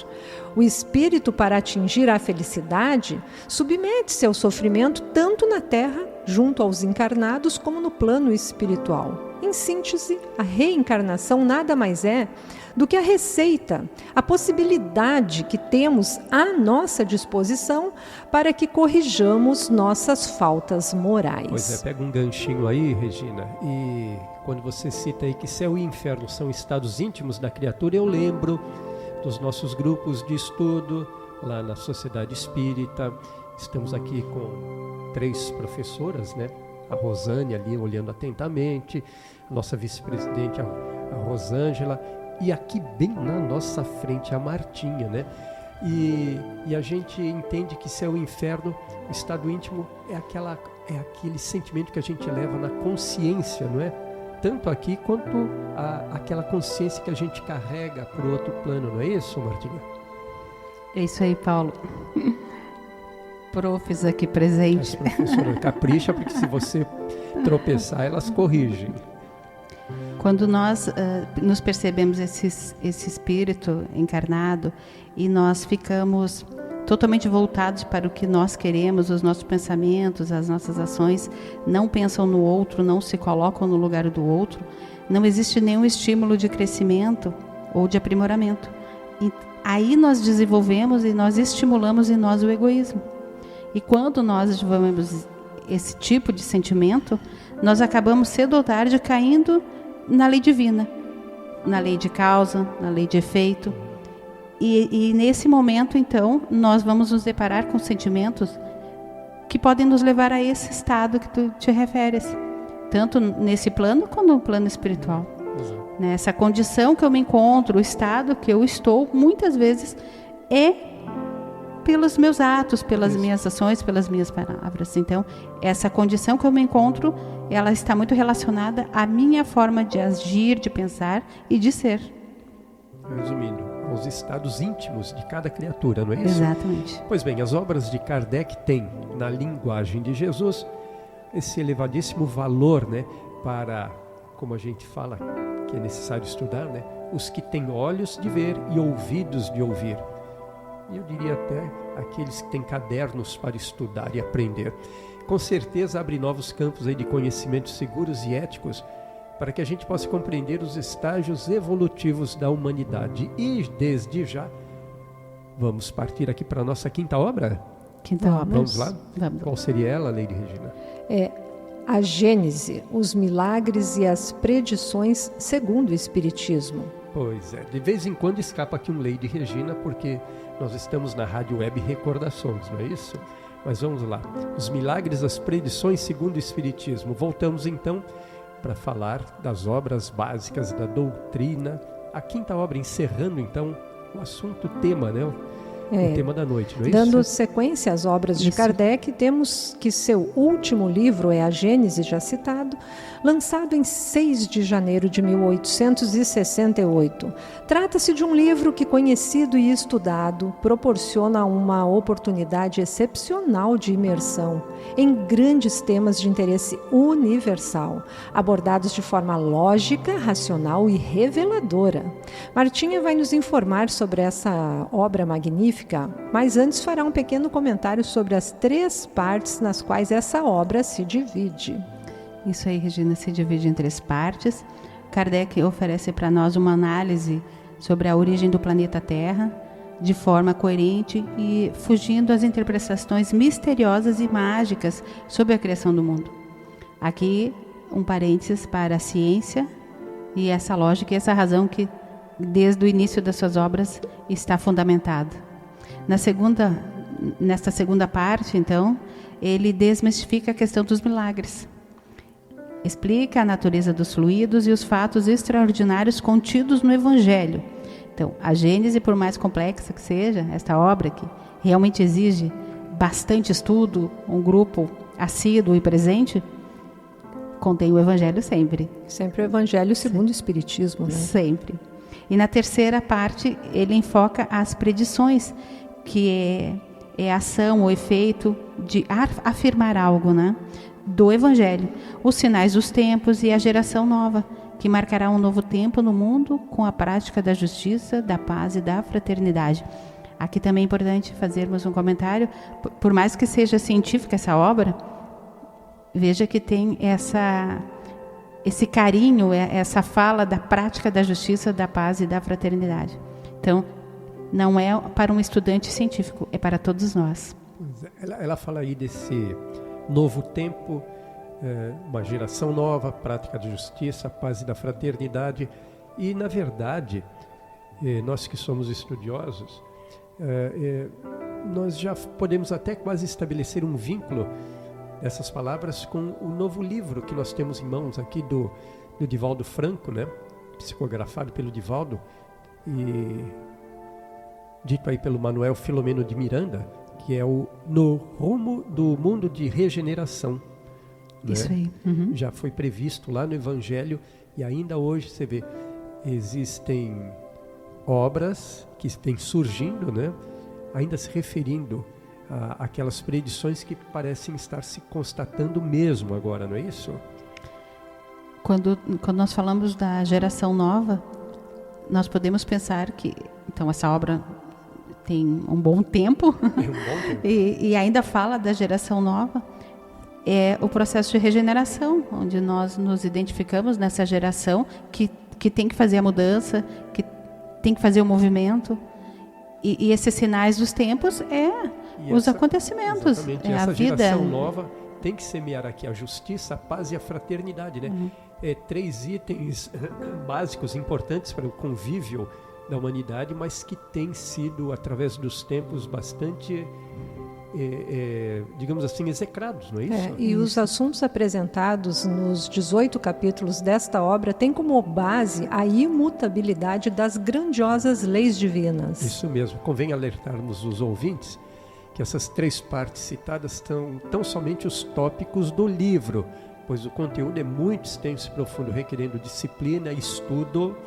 O espírito, para atingir a felicidade, submete-se ao sofrimento tanto na terra, junto aos encarnados, como no plano espiritual. Em síntese, a reencarnação nada mais é do que a receita, a possibilidade que temos à nossa disposição para que corrijamos nossas faltas morais. Pois é, pega um ganchinho aí, Regina, e quando você cita aí que céu e inferno são estados íntimos da criatura, eu lembro dos nossos grupos de estudo lá na Sociedade Espírita. Estamos aqui com 3 professoras, né? A Rosane ali olhando atentamente, nossa vice-presidente, a Rosângela, e aqui bem na nossa frente a Martinha, né? E a gente entende que céu e inferno, o estado íntimo, é aquele sentimento que a gente leva na consciência, não é? Tanto aqui quanto aquela consciência que a gente carrega para o outro plano, não é isso, Martinha? É isso aí, Paulo. Profs aqui presentes. As professoras, capricha, porque se você tropeçar, elas corrigem. Quando nós nos percebemos esse espírito encarnado e nós ficamos totalmente voltados para o que nós queremos, os nossos pensamentos, as nossas ações não pensam no outro, não se colocam no lugar do outro, não existe nenhum estímulo de crescimento ou de aprimoramento. E aí nós desenvolvemos e nós estimulamos em nós o egoísmo. E quando nós desenvolvemos esse tipo de sentimento, nós acabamos cedo ou tarde caindo na lei divina, na lei de causa, na lei de efeito. E nesse momento, então, nós vamos nos deparar com sentimentos que podem nos levar a esse estado que tu te referes, tanto nesse plano quanto no plano espiritual. Nessa condição que eu me encontro, o estado que eu estou, muitas vezes é pelos meus atos, pelas minhas ações, pelas minhas palavras. Então, essa condição que eu me encontro, ela está muito relacionada à minha forma de agir, de pensar e de ser. Resumindo, os estados íntimos de cada criatura, não é isso? Exatamente. Pois bem, as obras de Kardec têm, na linguagem de Jesus, esse elevadíssimo valor, né, para, como a gente fala, que é necessário estudar, né, os que têm olhos de ver e ouvidos de ouvir. E eu diria até aqueles que têm cadernos para estudar e aprender. Com certeza abre novos campos aí de conhecimentos seguros e éticos para que a gente possa compreender os estágios evolutivos da humanidade. E desde já, vamos partir aqui para a nossa quinta obra? Quinta obra. Vamos lá? Vamos. Qual seria ela, Lady Regina? A Gênese, os milagres e as predições segundo o Espiritismo. Pois é, de vez em quando escapa aqui um Lady Regina, porque nós estamos na Rádio Web Recordações, não é isso? Mas vamos lá. Os milagres, as predições segundo o Espiritismo. Voltamos então para falar das obras básicas da doutrina. A quinta obra, encerrando então o assunto, o tema, né? O tema da noite, não é Dando isso? sequência às obras de Kardec, temos que seu último livro é a Gênese, já citado, lançado em 6 de janeiro de 1868. Trata-se de um livro que, conhecido e estudado, proporciona uma oportunidade excepcional de imersão em grandes temas de interesse universal, abordados de forma lógica, racional e reveladora. Martinha vai nos informar sobre essa obra magnífica, mas antes fará um pequeno comentário sobre as 3 partes nas quais essa obra se divide. Isso aí, Regina, se divide em 3 partes. Kardec oferece para nós uma análise sobre a origem do planeta Terra, de forma coerente e fugindo às interpretações misteriosas e mágicas sobre a criação do mundo. Aqui, um parênteses para a ciência e essa lógica e essa razão que, desde o início das suas obras, está fundamentada. Nesta segunda parte, então, ele desmistifica a questão dos milagres. Explica a natureza dos fluidos e os fatos extraordinários contidos no Evangelho. Então, a Gênese, por mais complexa que seja, esta obra que realmente exige bastante estudo, um grupo assíduo e presente, contém o Evangelho sempre. Sempre o Evangelho segundo o Espiritismo, né? Sempre. E na terceira parte, ele enfoca as predições, que é a ação, o efeito de afirmar algo, né? Do Evangelho. Os sinais dos tempos e a geração nova, que marcará um novo tempo no mundo com a prática da justiça, da paz e da fraternidade. Aqui também é importante fazermos um comentário, por mais que seja científica essa obra, veja que tem esse carinho, essa fala da prática da justiça, da paz e da fraternidade. Então, não é para um estudante científico, é para todos nós. Ela fala aí desse novo tempo, uma geração nova, prática da justiça, paz e da fraternidade. E, na verdade, nós que somos estudiosos, nós já podemos até quase estabelecer um vínculo dessas palavras com o novo livro que nós temos em mãos aqui do Divaldo Franco, né? Psicografado pelo Divaldo e dito aí pelo Manuel Filomeno de Miranda, que é o No Rumo do Mundo de Regeneração. Isso, né? Aí. Uhum. Já foi previsto lá no Evangelho e ainda hoje você vê, existem obras que vêm surgindo, né? Ainda se referindo àquelas predições que parecem estar se constatando mesmo agora, não é isso? Quando nós falamos da geração nova, nós podemos pensar que, então, essa obra tem um bom tempo, e ainda fala da geração nova. É o processo de regeneração, onde nós nos identificamos nessa geração que tem que fazer a mudança, que tem que fazer o movimento. E esses sinais dos tempos os acontecimentos. Exatamente. É essa a vida. Geração nova tem que semear aqui a justiça, a paz e a fraternidade, né? Uhum. 3 itens básicos, importantes para o convívio da humanidade, mas que tem sido, através dos tempos, bastante, digamos assim, execrados, não é isso? E os assuntos apresentados nos 18 capítulos desta obra têm como base a imutabilidade das grandiosas leis divinas. Isso mesmo. Convém alertarmos os ouvintes que essas 3 partes citadas são tão somente os tópicos do livro, pois o conteúdo é muito extenso e profundo, requerendo disciplina, estudo,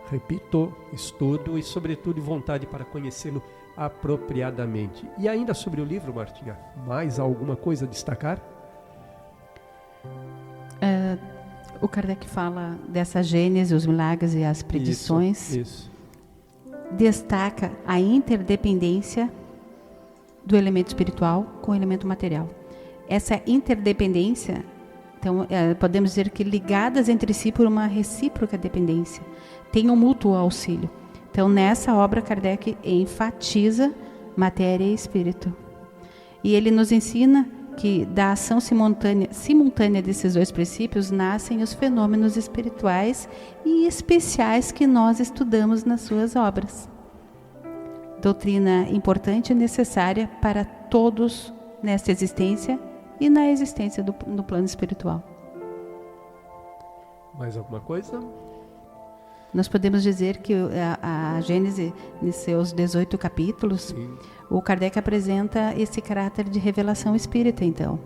repito, estudo e, sobretudo, vontade para conhecê-lo apropriadamente. E ainda sobre o livro, Martinha, mais alguma coisa a destacar? O Kardec fala dessa gênese, os milagres e as predições. Isso. Destaca a interdependência do elemento espiritual com o elemento material. Essa interdependência, então, podemos dizer que ligadas entre si por uma recíproca dependência, tem um mútuo auxílio. Então, nessa obra, Kardec enfatiza matéria e espírito. E ele nos ensina que da ação simultânea desses 2 princípios nascem os fenômenos espirituais e especiais que nós estudamos nas suas obras. Doutrina importante e necessária para todos nesta existência e na existência no plano espiritual. Mais alguma coisa? Nós podemos dizer que a Gênese, em seus 18 capítulos, sim, o Kardec apresenta esse caráter de revelação espírita, então.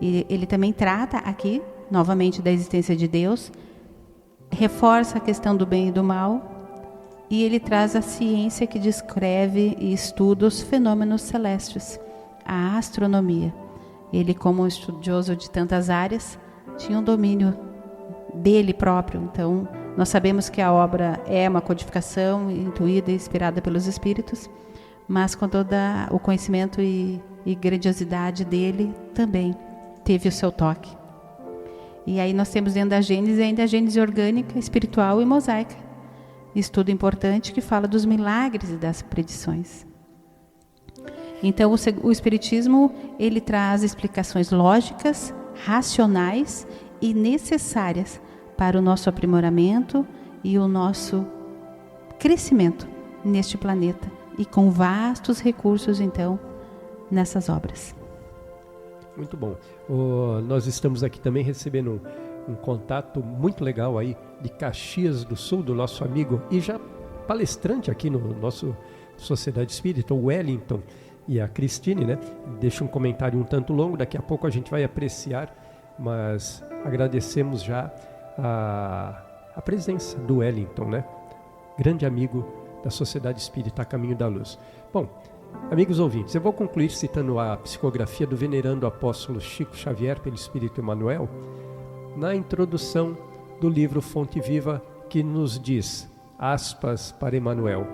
E ele também trata aqui, novamente, da existência de Deus, reforça a questão do bem e do mal, e ele traz a ciência que descreve e estuda os fenômenos celestes, a astronomia. Ele, como estudioso de tantas áreas, tinha um domínio dele próprio. Então, nós sabemos que a obra é uma codificação intuída e inspirada pelos espíritos, mas com todo o conhecimento e grandiosidade dele, também teve o seu toque. E aí nós temos dentro da Gênese ainda a Gênese orgânica, espiritual e mosaica. Estudo importante que fala dos milagres e das predições. Então, o Espiritismo, ele traz explicações lógicas, racionais e necessárias para o nosso aprimoramento e o nosso crescimento neste planeta, e com vastos recursos, então, nessas obras. Muito bom. Nós estamos aqui também recebendo um contato muito legal aí de Caxias do Sul, do nosso amigo e já palestrante aqui no nosso Sociedade Espírita, o Wellington, e a Cristine, né? Deixa um comentário um tanto longo, daqui a pouco a gente vai apreciar, mas agradecemos já a presença do Wellington, né? Grande amigo da Sociedade Espírita Caminho da Luz. Bom, amigos ouvintes, eu vou concluir citando a psicografia do venerando apóstolo Chico Xavier pelo Espírito Emmanuel, na introdução do livro Fonte Viva, que nos diz, aspas para Emmanuel: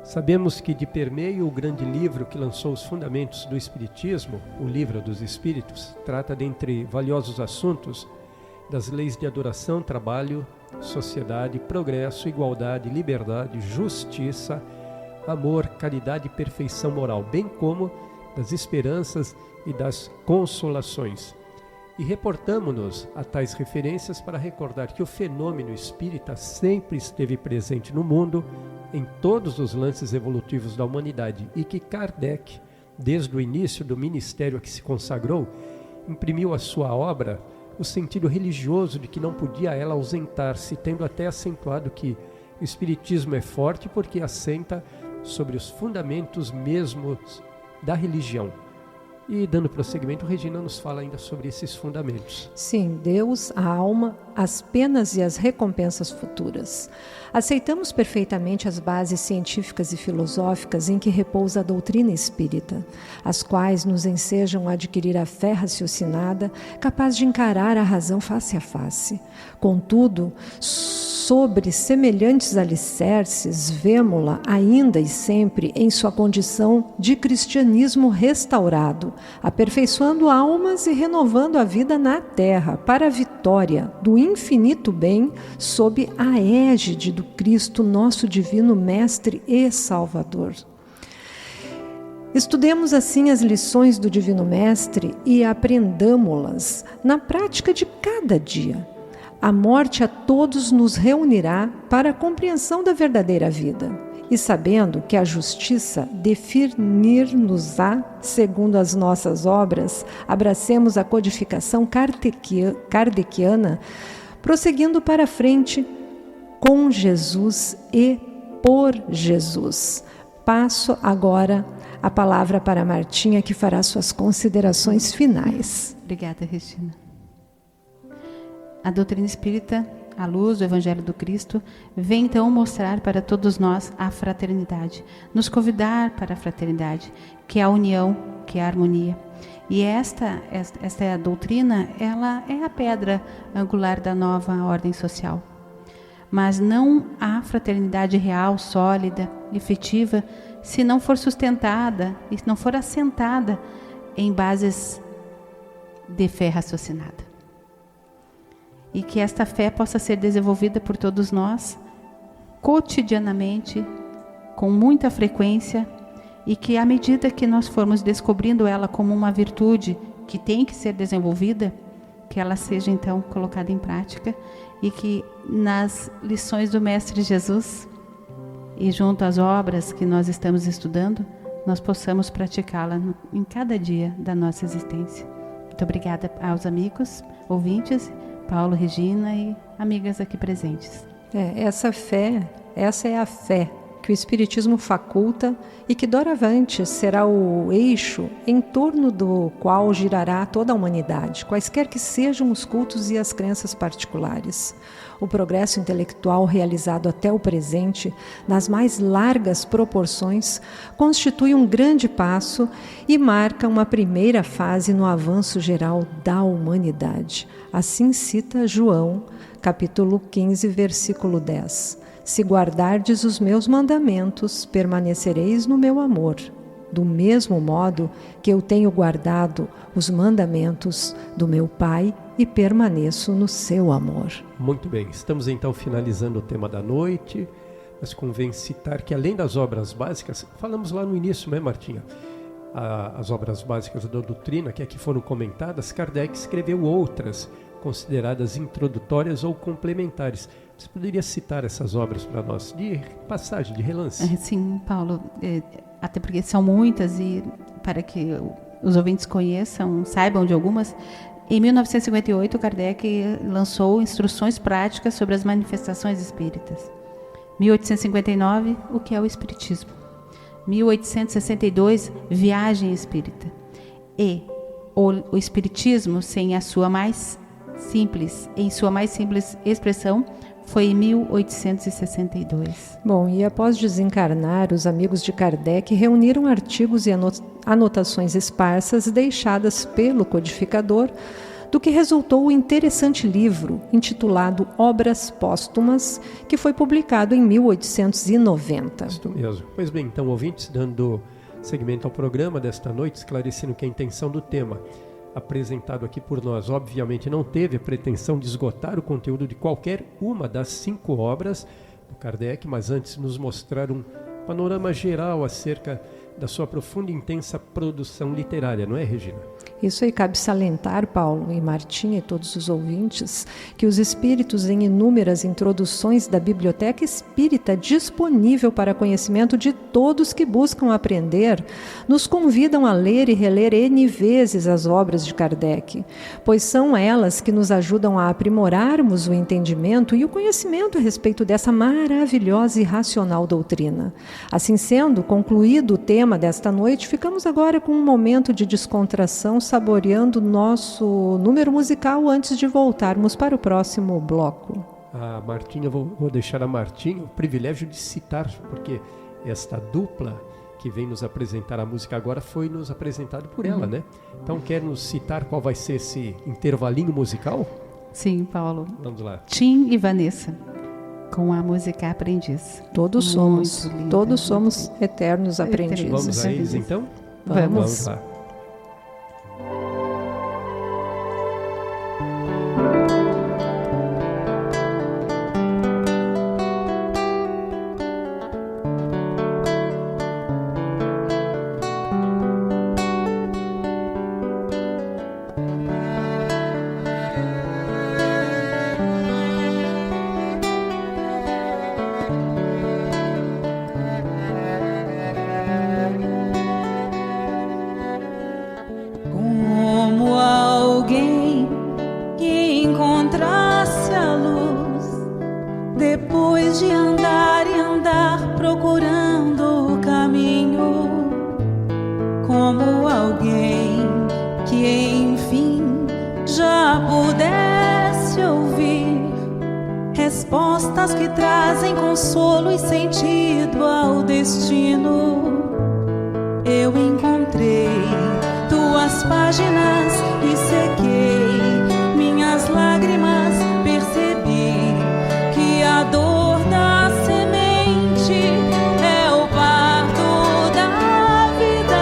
sabemos que de permeio o grande livro que lançou os fundamentos do Espiritismo, o Livro dos Espíritos, trata dentre valiosos assuntos das leis de adoração, trabalho, sociedade, progresso, igualdade, liberdade, justiça, amor, caridade e perfeição moral, bem como das esperanças e das consolações. E reportamo-nos a tais referências para recordar que o fenômeno espírita sempre esteve presente no mundo, em todos os lances evolutivos da humanidade, e que Kardec, desde o início do ministério a que se consagrou, imprimiu à sua obra o sentido religioso de que não podia ela ausentar-se, tendo até acentuado que o Espiritismo é forte porque assenta sobre os fundamentos mesmos da religião. E dando prosseguimento, Regina nos fala ainda sobre esses fundamentos. Sim, Deus, a alma, as penas e as recompensas futuras. Aceitamos perfeitamente as bases científicas e filosóficas em que repousa a doutrina espírita, as quais nos ensejam a adquirir a fé raciocinada, capaz de encarar a razão face a face. Contudo, sobre semelhantes alicerces, vemo-la ainda e sempre em sua condição de cristianismo restaurado, aperfeiçoando almas e renovando a vida na terra para a vitória do infinito bem sob a égide do Cristo, nosso divino Mestre e Salvador. Estudemos assim as lições do Divino Mestre e aprendamo-las na prática de cada dia. A morte a todos nos reunirá para a compreensão da verdadeira vida. E sabendo que a justiça definir-nos-á segundo as nossas obras, abracemos a codificação kardeciana, prosseguindo para frente com Jesus e por Jesus. Passo agora a palavra para Martinha, que fará suas considerações finais. Obrigada, Regina. A doutrina espírita, a luz do Evangelho do Cristo, vem então mostrar para todos nós a fraternidade, nos convidar para a fraternidade, que é a união, que é a harmonia. E esta é a doutrina, ela é a pedra angular da nova ordem social. Mas não há fraternidade real, sólida, efetiva, se não for sustentada e se não for assentada em bases de fé raciocinada. E que esta fé possa ser desenvolvida por todos nós, cotidianamente, com muita frequência, e que à medida que nós formos descobrindo ela como uma virtude que tem que ser desenvolvida, que ela seja então colocada em prática, e que nas lições do Mestre Jesus e junto às obras que nós estamos estudando, nós possamos praticá-la em cada dia da nossa existência. Muito obrigada aos amigos, ouvintes, Paulo, Regina e amigas aqui presentes. Essa é a fé que o Espiritismo faculta e que doravante será o eixo em torno do qual girará toda a humanidade, quaisquer que sejam os cultos e as crenças particulares. O progresso intelectual realizado até o presente, nas mais largas proporções, constitui um grande passo e marca uma primeira fase no avanço geral da humanidade. Assim cita João, capítulo 15, versículo 10. Se guardardes os meus mandamentos, permanecereis no meu amor, do mesmo modo que eu tenho guardado os mandamentos do meu Pai e permaneço no seu amor. Muito bem, estamos então finalizando o tema da noite, mas convém citar que além das obras básicas, falamos lá no início, né, Martinha? As obras básicas da doutrina que aqui foram comentadas, Kardec escreveu outras consideradas introdutórias ou complementares. Você poderia citar essas obras para nós, de passagem, de relance? Sim, Paulo, até porque são muitas e para que os ouvintes conheçam, saibam de algumas. Em 1958, Kardec lançou Instruções Práticas sobre as Manifestações Espíritas. 1859, o que é o Espiritismo. 1862, Viagem Espírita. E o Espiritismo, em sua mais simples expressão, foi em 1862. Bom, e após desencarnar, os amigos de Kardec reuniram artigos e anotações esparsas deixadas pelo codificador, do que resultou o interessante livro intitulado Obras Póstumas, que foi publicado em 1890. Isso mesmo. Pois bem, então, ouvintes, dando seguimento ao programa desta noite, esclarecendo que a intenção do tema apresentado aqui por nós, obviamente, não teve a pretensão de esgotar o conteúdo de qualquer uma das 5 obras do Kardec, mas antes nos mostrar um panorama geral acerca da sua profunda e intensa produção literária, não é, Regina? Isso aí, cabe salientar, Paulo e Martinha e todos os ouvintes, que os espíritos, em inúmeras introduções da Biblioteca Espírita disponível para conhecimento de todos que buscam aprender, nos convidam a ler e reler N vezes as obras de Kardec, pois são elas que nos ajudam a aprimorarmos o entendimento e o conhecimento a respeito dessa maravilhosa e racional doutrina. Assim sendo, concluído o tema desta noite, ficamos agora com um momento de descontração, saboreando nosso número musical antes de voltarmos para o próximo bloco. A Martinha, vou deixar a Martinha o privilégio de citar, porque esta dupla que vem nos apresentar a música agora foi nos apresentado por ela, né? Então, quer nos citar qual vai ser esse intervalinho musical? Sim, Paulo. Vamos lá. Tim e Vanessa, com a música Aprendiz. Todos somos eternos aprendizes. Vamos a eles, então? Vamos lá. Respostas que trazem consolo e sentido ao destino. Eu encontrei tuas páginas e sequei minhas lágrimas. Percebi que a dor da semente é o parto da vida.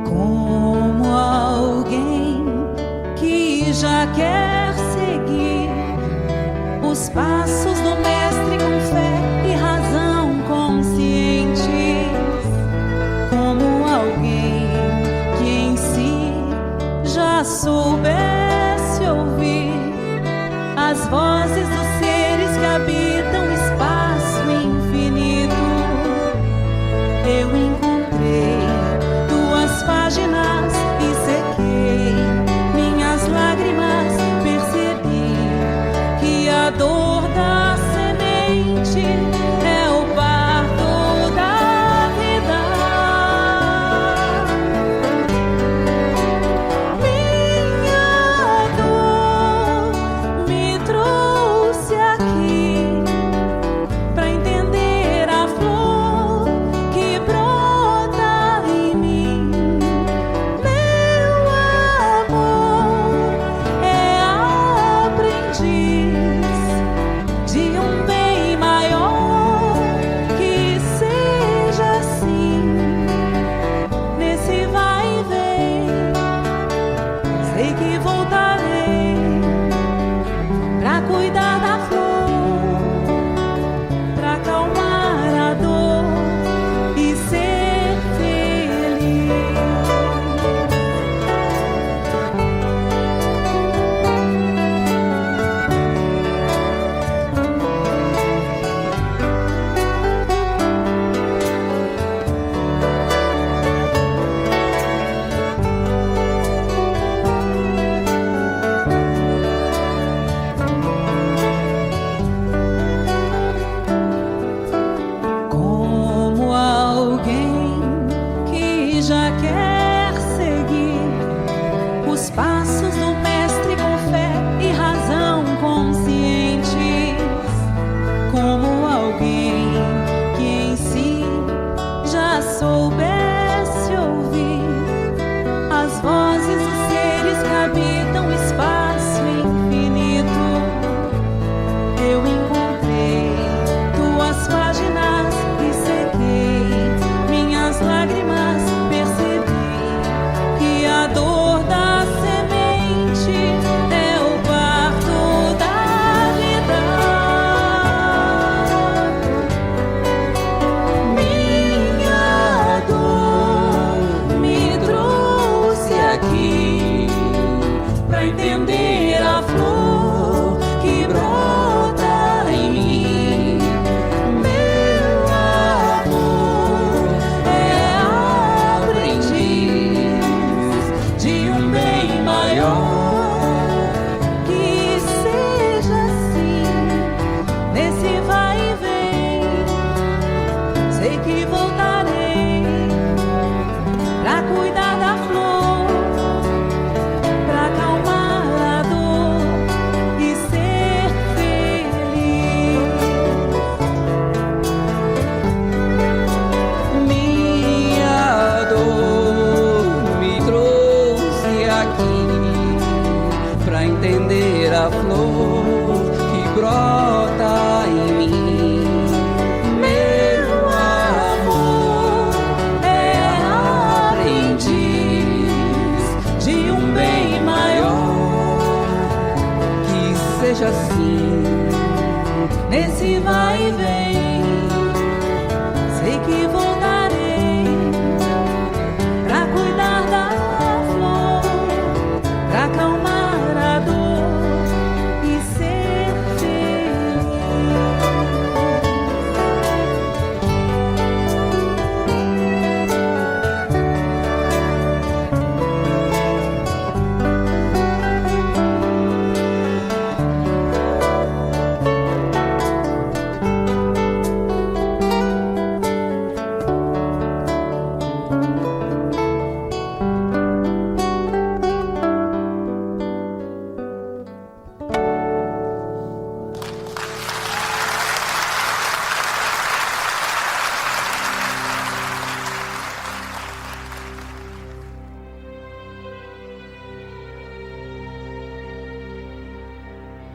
Como alguém que já quer seguir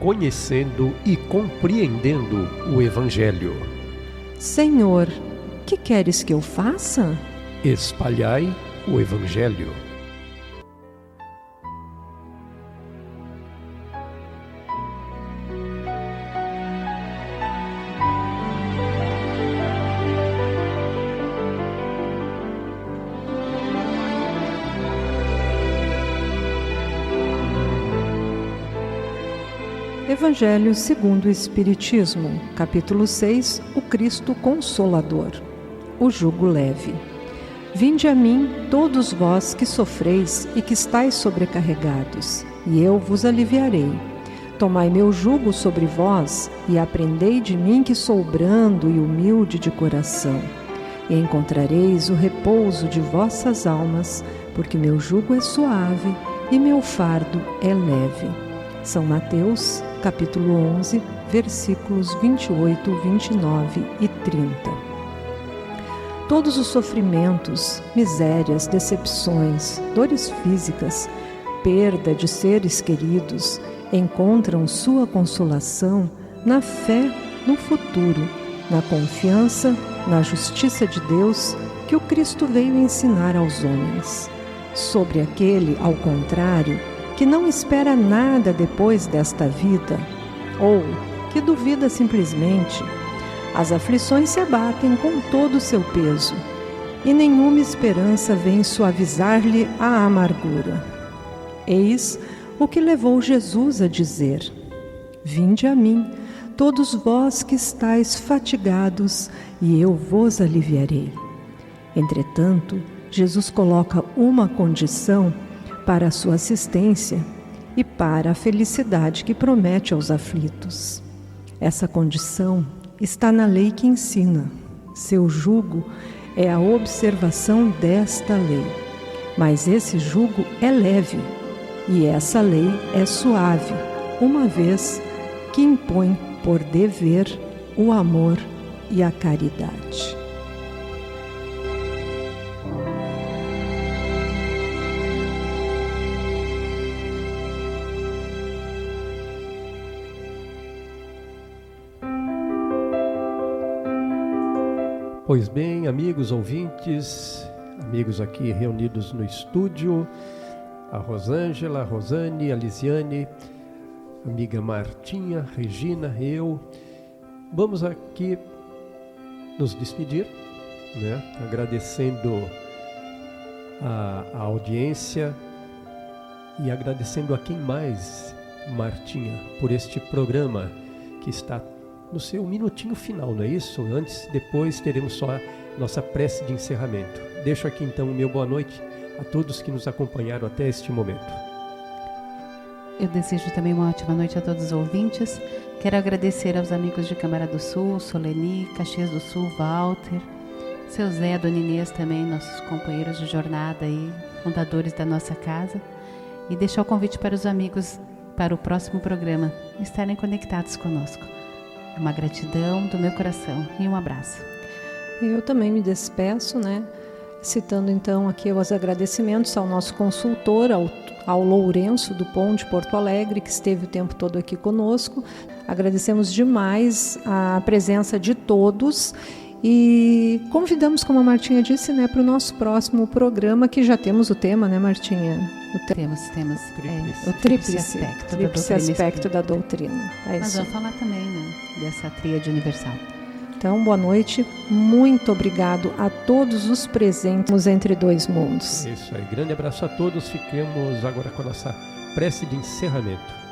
conhecendo e compreendendo o Evangelho. Senhor, que queres que eu faça? Espalhai o Evangelho. Evangelho segundo o Espiritismo, capítulo 6, o Cristo Consolador. O jugo leve. Vinde a mim, todos vós que sofreis e que estáis sobrecarregados, e eu vos aliviarei. Tomai meu jugo sobre vós e aprendei de mim, que sou brando e humilde de coração, e encontrareis o repouso de vossas almas, porque meu jugo é suave e meu fardo é leve. São Mateus, capítulo 11, versículos 28, 29 e 30. Todos os sofrimentos, misérias, decepções, dores físicas, perda de seres queridos, encontram sua consolação na fé no futuro, na confiança na justiça de Deus que o Cristo veio ensinar aos homens. Sobre aquele, ao contrário, que não espera nada depois desta vida, ou que duvida simplesmente, as aflições se abatem com todo o seu peso, e nenhuma esperança vem suavizar-lhe a amargura. Eis o que levou Jesus a dizer: Vinde a mim, todos vós que estáis fatigados, e eu vos aliviarei. Entretanto, Jesus coloca uma condição para a sua assistência e para a felicidade que promete aos aflitos. Essa condição está na lei que ensina. Seu jugo é a observação desta lei. Mas esse jugo é leve e essa lei é suave, uma vez que impõe por dever o amor e a caridade. Pois bem, amigos ouvintes, amigos aqui reunidos no estúdio, a Rosângela, a Rosane, a Lisiane, amiga Martinha, Regina, eu, vamos aqui nos despedir, né? Agradecendo a audiência e agradecendo a quem mais, Martinha, por este programa que está no seu minutinho final, não é isso? Antes, depois teremos só a nossa prece de encerramento. Deixo aqui então o meu boa noite a todos que nos acompanharam até este momento. Eu desejo também uma ótima noite a todos os ouvintes. Quero agradecer aos amigos de Câmara do Sul, Soleni, Caxias do Sul, Walter, seu Zé, Dona Inês também, nossos companheiros de jornada e fundadores da nossa casa. E deixar o convite para os amigos para o próximo programa estarem conectados conosco. Uma gratidão do meu coração e um abraço. Eu também me despeço, né? Citando então aqui os agradecimentos ao nosso consultor, ao Lourenço do Pão de Porto Alegre, que esteve o tempo todo aqui conosco. Agradecemos demais a presença de todos e convidamos, como a Martinha disse, né, para o nosso próximo programa, que já temos o tema, né, Martinha? Temos o tríplice aspecto da doutrina. Mas vamos falar também, né, dessa tríade universal. Então, boa noite, muito obrigado a todos os presentes entre dois mundos. Isso aí, grande abraço a todos, fiquemos agora com a nossa prece de encerramento.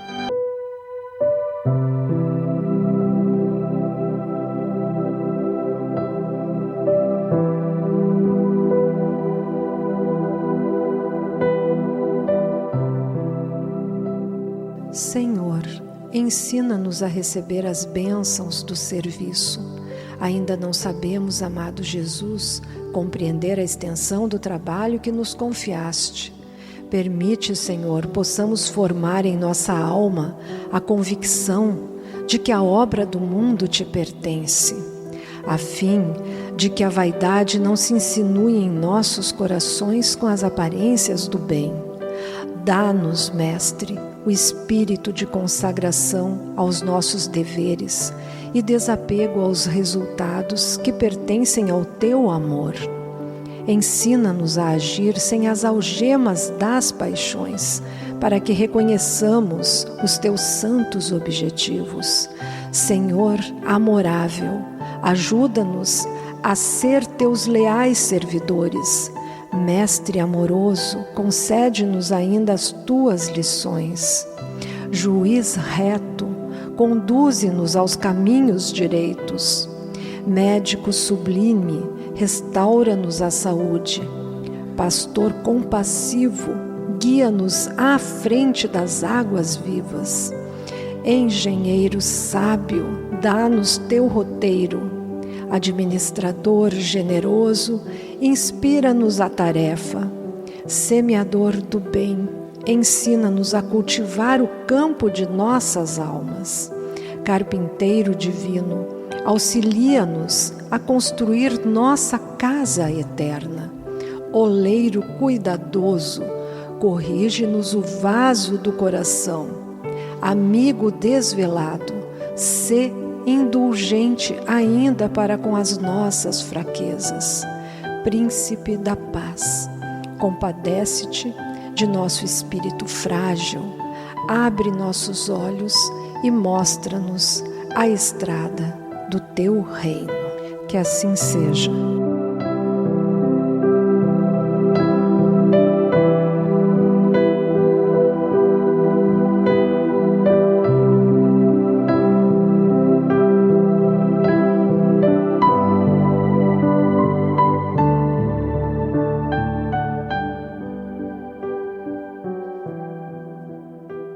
Senhor, ensina-nos a receber as bênçãos do serviço. Ainda não sabemos, amado Jesus, compreender a extensão do trabalho que nos confiaste. Permite, Senhor, possamos formar em nossa alma a convicção de que a obra do mundo te pertence, a fim de que a vaidade não se insinue em nossos corações com as aparências do bem. Dá-nos, Mestre, o espírito de consagração aos nossos deveres e desapego aos resultados que pertencem ao teu amor. Ensina-nos a agir sem as algemas das paixões, para que reconheçamos os teus santos objetivos. Senhor amorável, ajuda-nos a ser teus leais servidores. Mestre amoroso, concede-nos ainda as tuas lições. Juiz reto, conduze-nos aos caminhos direitos. Médico sublime, restaura-nos a saúde. Pastor compassivo, guia-nos à frente das águas vivas. Engenheiro sábio, dá-nos teu roteiro. Administrador generoso, inspira-nos a tarefa. Semeador do bem, ensina-nos a cultivar o campo de nossas almas. Carpinteiro divino, auxilia-nos a construir nossa casa eterna. Oleiro cuidadoso, corrige-nos o vaso do coração. Amigo desvelado, sê indulgente ainda para com as nossas fraquezas. Príncipe da paz, compadece-te de nosso espírito frágil, abre nossos olhos e mostra-nos a estrada do teu reino. Que assim seja.